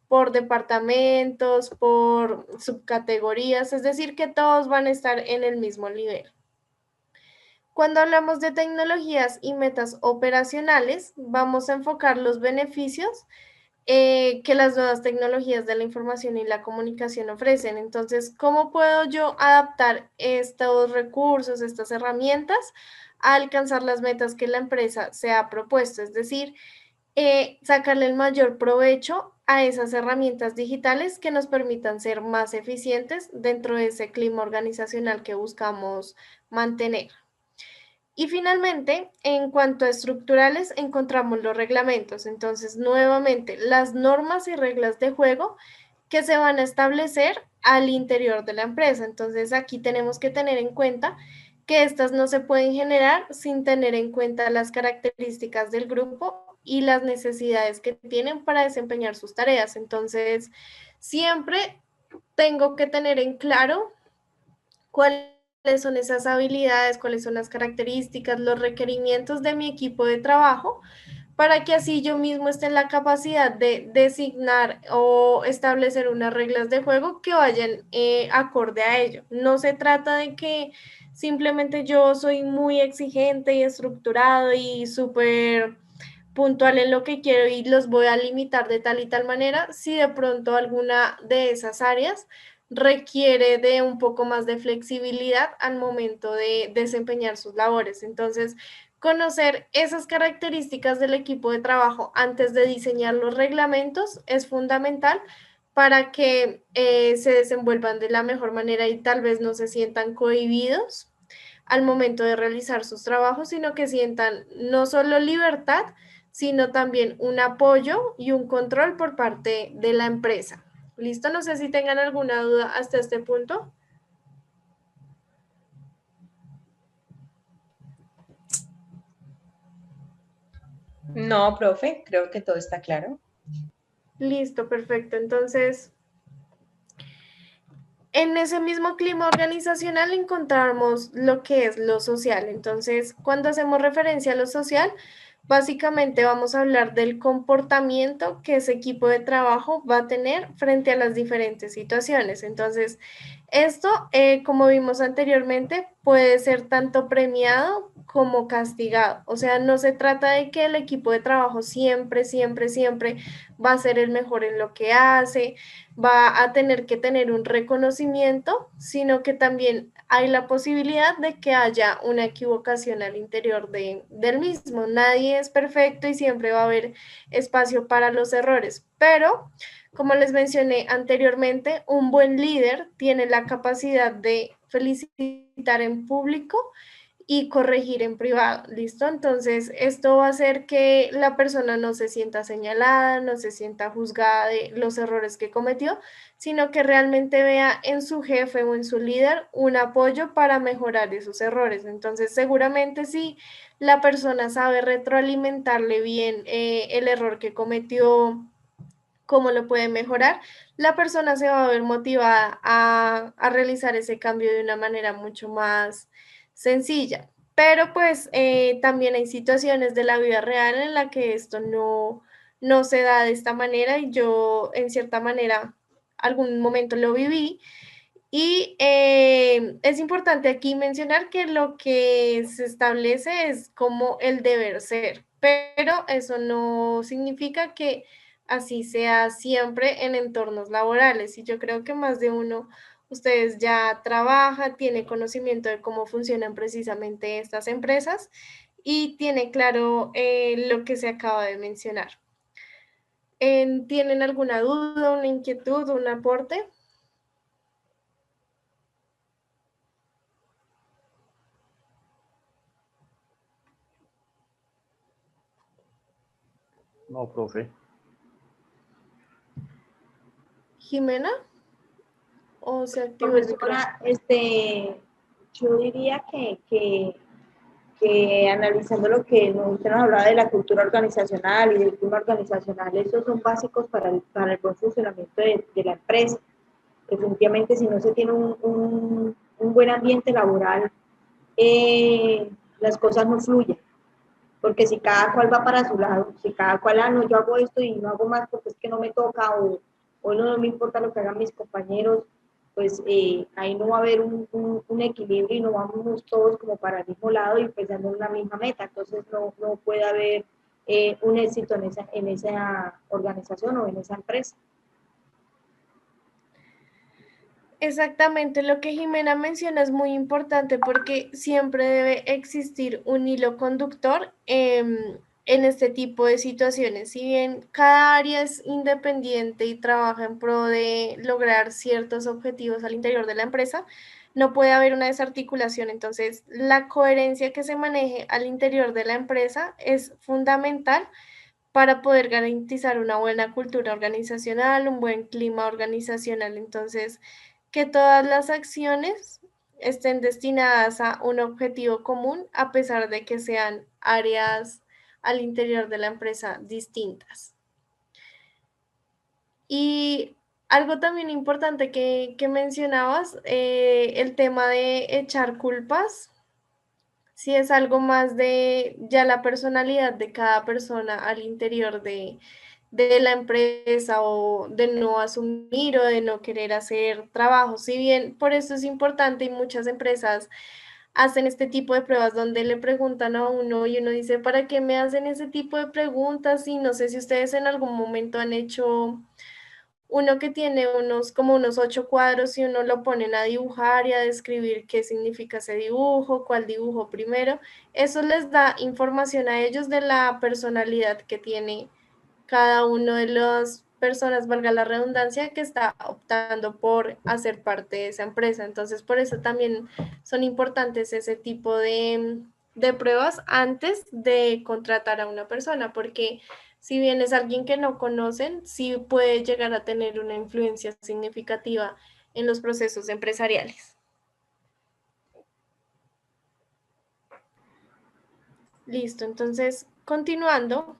por departamentos, por subcategorías, es decir, que todos van a estar en el mismo nivel. Cuando hablamos de tecnologías y metas operacionales, vamos a enfocar los beneficios que las nuevas tecnologías de la información y la comunicación ofrecen. Entonces, ¿cómo puedo yo adaptar estos recursos, estas herramientas a alcanzar las metas que la empresa se ha propuesto? Es decir, sacarle el mayor provecho a esas herramientas digitales que nos permitan ser más eficientes dentro de ese clima organizacional que buscamos mantener. Y finalmente, en cuanto a estructurales, encontramos los reglamentos. Entonces, nuevamente, las normas y reglas de juego que se van a establecer al interior de la empresa. Entonces, aquí tenemos que tener en cuenta que estas no se pueden generar sin tener en cuenta las características del grupo y las necesidades que tienen para desempeñar sus tareas. Entonces, siempre tengo que tener en claro cuáles son esas habilidades, cuáles son las características, los requerimientos de mi equipo de trabajo, para que así yo mismo esté en la capacidad de designar o establecer unas reglas de juego que vayan acorde a ello. No se trata de que simplemente yo soy muy exigente y estructurado y súper puntual en lo que quiero y los voy a limitar de tal y tal manera, si de pronto alguna de esas áreas requiere de un poco más de flexibilidad al momento de desempeñar sus labores. Entonces, conocer esas características del equipo de trabajo antes de diseñar los reglamentos es fundamental para que se desenvuelvan de la mejor manera y tal vez no se sientan cohibidos al momento de realizar sus trabajos, sino que sientan no solo libertad, sino también un apoyo y un control por parte de la empresa. ¿Listo? No sé si tengan alguna duda hasta este punto. No, profe, creo que todo está claro. Listo, perfecto. Entonces, en ese mismo clima organizacional encontramos lo que es lo social. Entonces, cuando hacemos referencia a lo social, básicamente vamos a hablar del comportamiento que ese equipo de trabajo va a tener frente a las diferentes situaciones. Entonces, esto, como vimos anteriormente, puede ser tanto premiado como castigado. O sea, no se trata de que el equipo de trabajo siempre, siempre, siempre va a ser el mejor en lo que hace, va a tener que tener un reconocimiento, sino que también hay la posibilidad de que haya una equivocación al interior del mismo. Nadie es perfecto y siempre va a haber espacio para los errores, pero como les mencioné anteriormente, un buen líder tiene la capacidad de felicitar en público y corregir en privado, ¿listo? Entonces, esto va a hacer que la persona no se sienta señalada, no se sienta juzgada de los errores que cometió, sino que realmente vea en su jefe o en su líder un apoyo para mejorar esos errores. Entonces, seguramente si la persona sabe retroalimentarle bien el error que cometió, cómo lo puede mejorar, la persona se va a ver motivada a realizar ese cambio de una manera mucho más sencilla. Pero pues también hay situaciones de la vida real en la que esto no se da de esta manera y yo en cierta manera algún momento lo viví. Y es importante aquí mencionar que lo que se establece es como el deber ser, pero eso no significa que así sea siempre en entornos laborales. Y yo creo que más de uno, ustedes ya trabaja, tiene conocimiento de cómo funcionan precisamente estas empresas y tiene claro lo que se acaba de mencionar. ¿Tienen alguna duda, una inquietud, un aporte? No, profe. ¿Jimena? ¿O se activó el micrófono? Profesora, yo diría que analizando lo que usted nos hablaba de la cultura organizacional y del clima organizacional, esos son básicos para el buen funcionamiento de la empresa. Definitivamente, si no se tiene un buen ambiente laboral, las cosas no fluyen. Porque si cada cual va para su lado, si cada cual, no, yo hago esto y no hago más porque es que no me toca o no me importa lo que hagan mis compañeros, pues ahí no va a haber un equilibrio y no vamos todos como para el mismo lado y pensando en una misma meta. Entonces no puede haber un éxito en esa organización o en esa empresa. Exactamente, lo que Jimena menciona es muy importante porque siempre debe existir un hilo conductor en este tipo de situaciones. Si bien cada área es independiente y trabaja en pro de lograr ciertos objetivos al interior de la empresa, no puede haber una desarticulación. Entonces, la coherencia que se maneje al interior de la empresa es fundamental para poder garantizar una buena cultura organizacional, un buen clima organizacional. Entonces, que todas las acciones estén destinadas a un objetivo común, a pesar de que sean áreas al interior de la empresa distintas. Y algo también importante que mencionabas, el tema de echar culpas. Si es algo más de ya la personalidad de cada persona al interior de la empresa o de no asumir o de no querer hacer trabajo. Si bien por eso es importante y muchas empresas hacen este tipo de pruebas donde le preguntan a uno y uno dice, ¿para qué me hacen ese tipo de preguntas? Y no sé si ustedes en algún momento han hecho uno que tiene como unos 8 cuadros y uno lo ponen a dibujar y a describir qué significa ese dibujo, cuál dibujo primero. Eso les da información a ellos de la personalidad que tiene cada uno de las personas, valga la redundancia, que está optando por hacer parte de esa empresa. Entonces, por eso también son importantes ese tipo de pruebas antes de contratar a una persona, porque si bien es alguien que no conocen, sí puede llegar a tener una influencia significativa en los procesos empresariales. Listo, entonces, continuando,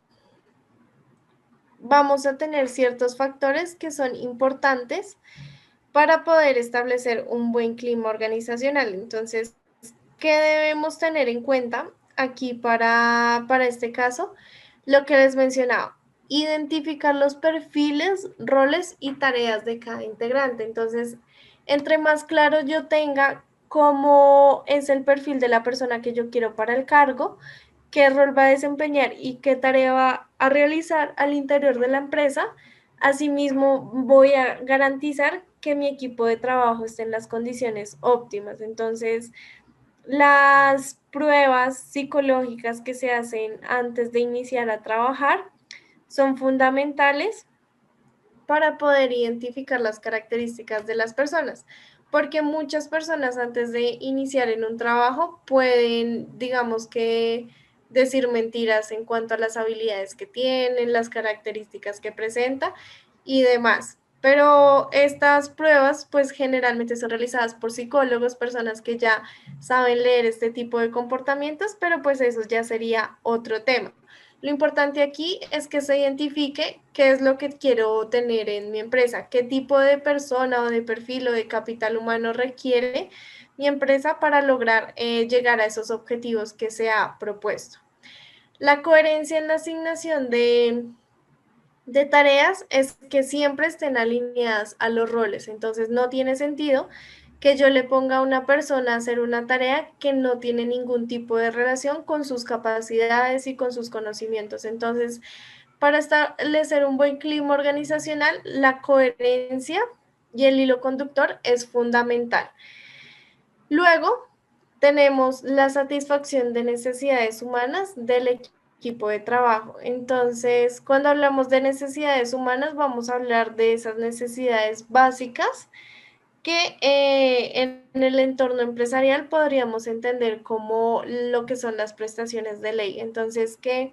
vamos a tener ciertos factores que son importantes para poder establecer un buen clima organizacional. Entonces, ¿qué debemos tener en cuenta aquí para este caso? Lo que les mencionaba, identificar los perfiles, roles y tareas de cada integrante. Entonces, entre más claro yo tenga cómo es el perfil de la persona que yo quiero para el cargo, qué rol va a desempeñar y qué tarea va a realizar al interior de la empresa, asimismo voy a garantizar que mi equipo de trabajo esté en las condiciones óptimas. Entonces, las pruebas psicológicas que se hacen antes de iniciar a trabajar son fundamentales para poder identificar las características de las personas, porque muchas personas antes de iniciar en un trabajo pueden, digamos que, decir mentiras en cuanto a las habilidades que tienen, las características que presenta y demás. Pero estas pruebas pues generalmente son realizadas por psicólogos, personas que ya saben leer este tipo de comportamientos, pero pues eso ya sería otro tema. Lo importante aquí es que se identifique qué es lo que quiero tener en mi empresa, qué tipo de persona o de perfil o de capital humano requiere mi empresa para lograr llegar a esos objetivos que se ha propuesto. La coherencia en la asignación de tareas es que siempre estén alineadas a los roles, entonces no tiene sentido que yo le ponga a una persona a hacer una tarea que no tiene ningún tipo de relación con sus capacidades y con sus conocimientos. Entonces, para establecer un buen clima organizacional, la coherencia y el hilo conductor es fundamental. Luego, tenemos la satisfacción de necesidades humanas del equipo equipo de trabajo. Entonces, cuando hablamos de necesidades humanas, vamos a hablar de esas necesidades básicas que en el entorno empresarial podríamos entender como lo que son las prestaciones de ley. Entonces, que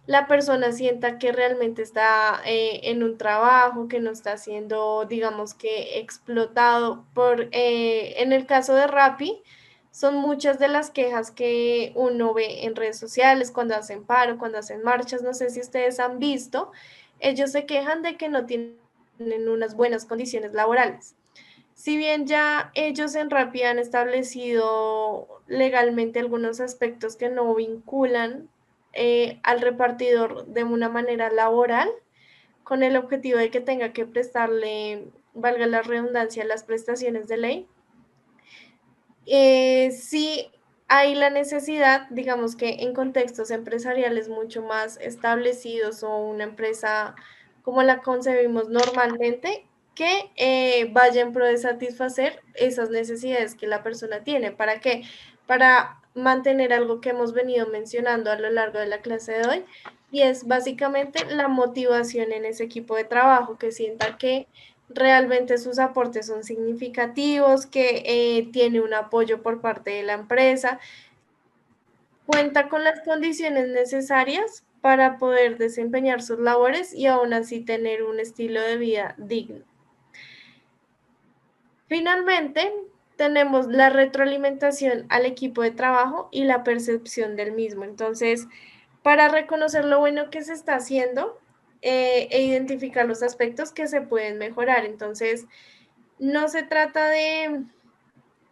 la persona sienta que realmente está en un trabajo, que no está siendo, digamos que, explotado en el caso de Rappi, son muchas de las quejas que uno ve en redes sociales cuando hacen paro, cuando hacen marchas. No sé si ustedes han visto, ellos se quejan de que no tienen unas buenas condiciones laborales. Si bien ya ellos en Rappi han establecido legalmente algunos aspectos que no vinculan al repartidor de una manera laboral, con el objetivo de que tenga que prestarle, valga la redundancia, las prestaciones de ley, sí hay la necesidad, digamos que en contextos empresariales mucho más establecidos o una empresa como la concebimos normalmente, que vaya en pro de satisfacer esas necesidades que la persona tiene. ¿Para qué? Para mantener algo que hemos venido mencionando a lo largo de la clase de hoy, y es básicamente la motivación en ese equipo de trabajo, que sienta que realmente sus aportes son significativos, que tiene un apoyo por parte de la empresa, cuenta con las condiciones necesarias para poder desempeñar sus labores y aún así tener un estilo de vida digno. Finalmente, tenemos la retroalimentación al equipo de trabajo y la percepción del mismo. Entonces, para reconocer lo bueno que se está haciendo e identificar los aspectos que se pueden mejorar. Entonces, no se trata de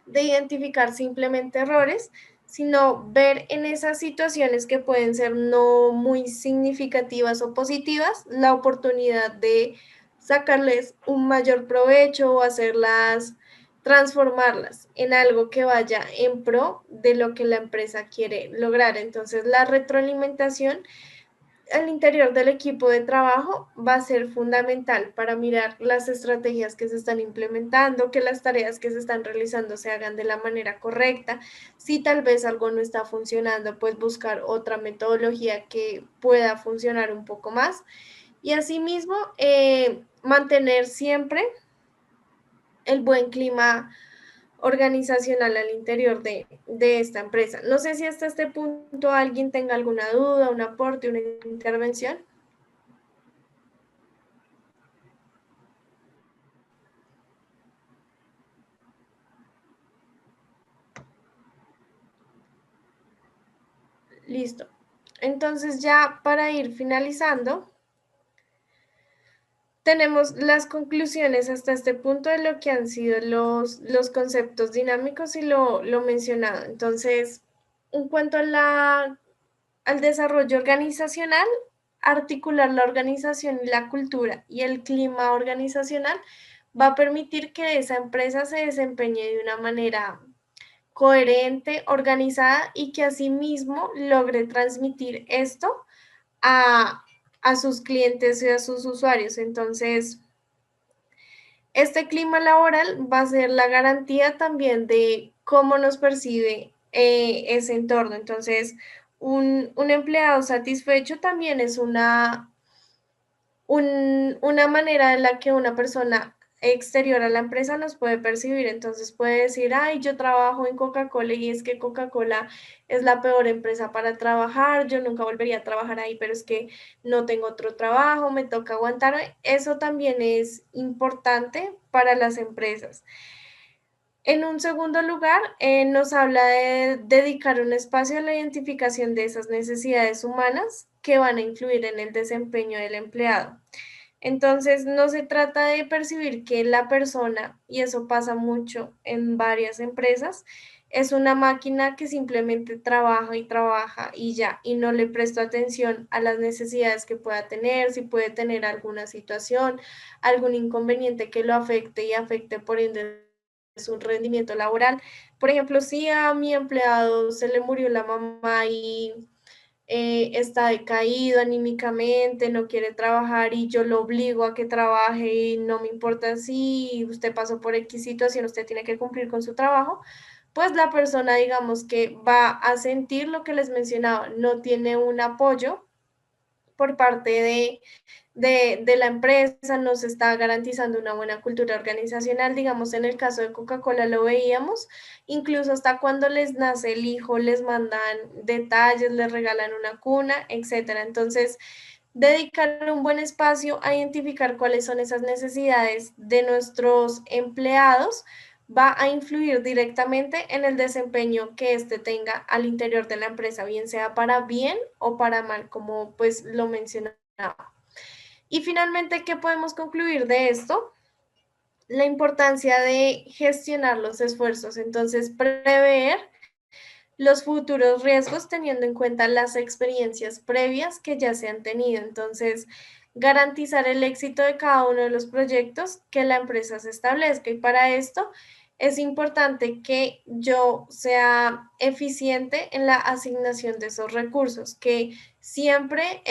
identificar simplemente errores, sino ver en esas situaciones que pueden ser no muy significativas o positivas, la oportunidad de sacarles un mayor provecho o hacerlas, transformarlas en algo que vaya en pro de lo que la empresa quiere lograr. Entonces, la retroalimentación al interior del equipo de trabajo va a ser fundamental para mirar las estrategias que se están implementando, que las tareas que se están realizando se hagan de la manera correcta. Si tal vez algo no está funcionando, pues buscar otra metodología que pueda funcionar un poco más. Y asimismo, mantener siempre el buen clima organizacional al interior de esta empresa. No sé si hasta este punto alguien tenga alguna duda, un aporte, una intervención. Listo. Entonces ya para ir finalizando, tenemos las conclusiones hasta este punto de lo que han sido los conceptos dinámicos y lo mencionado. Entonces, en cuanto a al desarrollo organizacional, articular la organización y la cultura y el clima organizacional va a permitir que esa empresa se desempeñe de una manera coherente, organizada y que asimismo logre transmitir esto a, a sus clientes y a sus usuarios. Entonces, este clima laboral va a ser la garantía también de cómo nos percibe ese entorno. Entonces, un empleado satisfecho también es una manera en la que una persona exterior a la empresa nos puede percibir. Entonces puede decir, ay, yo trabajo en Coca-Cola y es que Coca-Cola es la peor empresa para trabajar, yo nunca volvería a trabajar ahí, pero es que no tengo otro trabajo, me toca aguantarme. Eso también es importante para las empresas. En un segundo lugar, nos habla de dedicar un espacio a la identificación de esas necesidades humanas que van a influir en el desempeño del empleado. Entonces, no se trata de percibir que la persona, y eso pasa mucho en varias empresas, es una máquina que simplemente trabaja y ya, y no le presta atención a las necesidades que pueda tener, si puede tener alguna situación, algún inconveniente que lo afecte y afecte por ende su rendimiento laboral. Por ejemplo, si a mi empleado se le murió la mamá y está decaído anímicamente, no quiere trabajar y yo lo obligo a que trabaje y no me importa si usted pasó por X situación, usted tiene que cumplir con su trabajo, pues la persona, digamos que va a sentir lo que les mencionaba, no tiene un apoyo por parte de la empresa, nos está garantizando una buena cultura organizacional. Digamos, en el caso de Coca-Cola lo veíamos, incluso hasta cuando les nace el hijo, les mandan detalles, les regalan una cuna, etcétera. Entonces, dedicar un buen espacio a identificar cuáles son esas necesidades de nuestros empleados va a influir directamente en el desempeño que éste tenga al interior de la empresa, bien sea para bien o para mal, como pues lo mencionaba. Y finalmente, ¿qué podemos concluir de esto? La importancia de gestionar los esfuerzos, entonces prever los futuros riesgos teniendo en cuenta las experiencias previas que ya se han tenido. Entonces, garantizar el éxito de cada uno de los proyectos que la empresa se establezca. Y para esto es importante que yo sea eficiente en la asignación de esos recursos, que siempre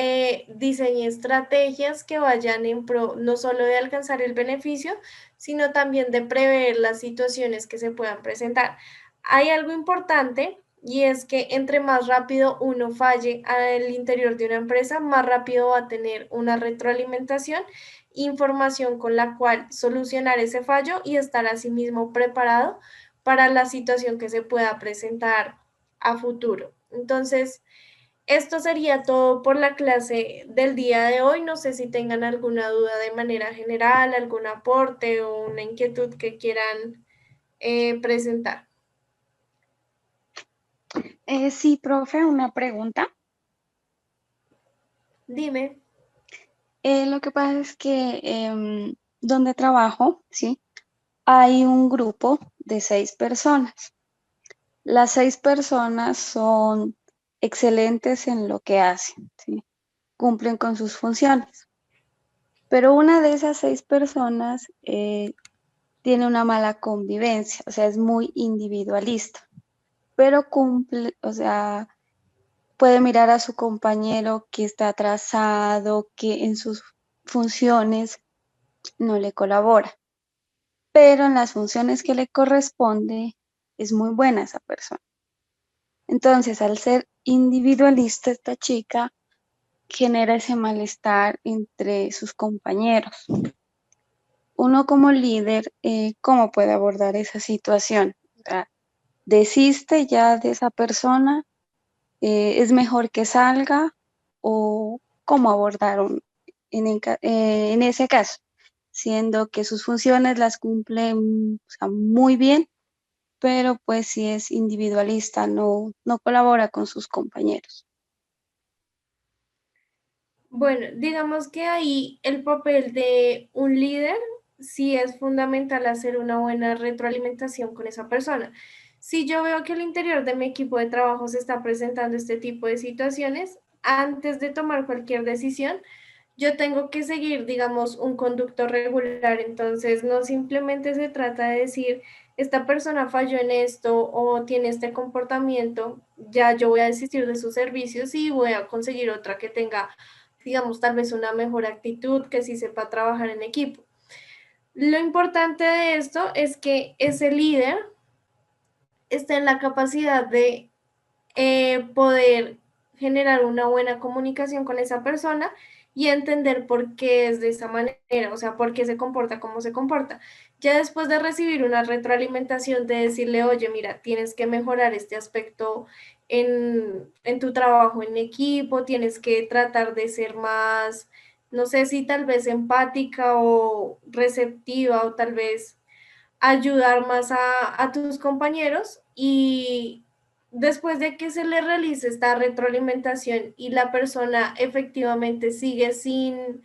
diseñe estrategias que vayan en pro no solo de alcanzar el beneficio, sino también de prever las situaciones que se puedan presentar. Hay algo importante y es que entre más rápido uno falle al interior de una empresa, más rápido va a tener una retroalimentación, información con la cual solucionar ese fallo y estar asimismo preparado para la situación que se pueda presentar a futuro. Entonces, esto sería todo por la clase del día de hoy. No sé si tengan alguna duda de manera general, algún aporte o una inquietud que quieran presentar. Sí, profe, una pregunta. Dime. Lo que pasa es que donde trabajo, ¿sí? Hay un grupo de 6 personas. Las 6 personas son excelentes en lo que hacen, ¿sí? Cumplen con sus funciones. Pero una de esas 6 personas tiene una mala convivencia, o sea, es muy individualista, pero cumple, o sea, puede mirar a su compañero que está atrasado, que en sus funciones no le colabora, pero en las funciones que le corresponde es muy buena esa persona. Entonces, al ser individualista, esta chica genera ese malestar entre sus compañeros. Uno como líder, ¿cómo puede abordar esa situación? O sea, ¿desiste ya de esa persona? ¿Es mejor que salga? ¿O cómo abordar en ese caso? Siendo que sus funciones las cumplen, o sea, muy bien, pero pues si es individualista, no colabora con sus compañeros. Bueno, digamos que ahí el papel de un líder sí es fundamental hacer una buena retroalimentación con esa persona. Si yo veo que el interior de mi equipo de trabajo se está presentando este tipo de situaciones, antes de tomar cualquier decisión, yo tengo que seguir, digamos, un conducto regular. Entonces, no simplemente se trata de decir, esta persona falló en esto o tiene este comportamiento, ya yo voy a desistir de sus servicios y voy a conseguir otra que tenga, digamos, tal vez una mejor actitud, que sí sepa trabajar en equipo. Lo importante de esto es que ese líder esté en la capacidad de poder generar una buena comunicación con esa persona y entender por qué es de esa manera, o sea, por qué se comporta como se comporta. Ya después de recibir una retroalimentación de decirle, oye, mira, tienes que mejorar este aspecto en tu trabajo en equipo, tienes que tratar de ser más, no sé si tal vez empática o receptiva o tal vez ayudar más a tus compañeros y después de que se le realice esta retroalimentación y la persona efectivamente sigue sin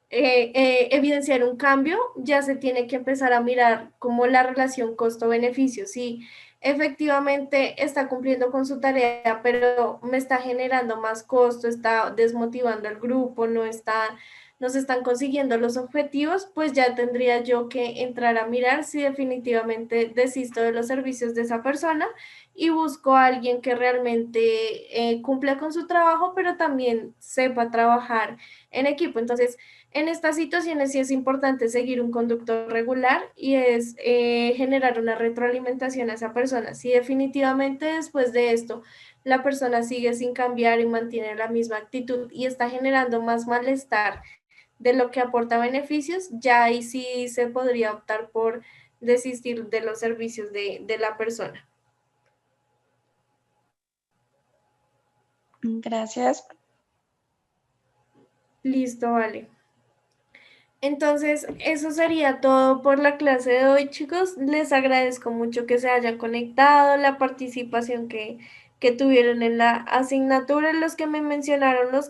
evidenciar un cambio, ya se tiene que empezar a mirar como la relación costo-beneficio. Si efectivamente está cumpliendo con su tarea, pero me está generando más costo, está desmotivando al grupo, no está nos están consiguiendo los objetivos, pues ya tendría yo que entrar a mirar si definitivamente desisto de los servicios de esa persona y busco a alguien que realmente cumpla con su trabajo, pero también sepa trabajar en equipo. Entonces, en estas situaciones sí es importante seguir un conducto regular y es generar una retroalimentación a esa persona. Si definitivamente después de esto la persona sigue sin cambiar y mantiene la misma actitud y está generando más malestar de lo que aporta beneficios, ya ahí sí se podría optar por desistir de los servicios de la persona. Gracias. Listo, vale. Entonces, eso sería todo por la clase de hoy, chicos. Les agradezco mucho que se hayan conectado, la participación que tuvieron en la asignatura, los que me mencionaron los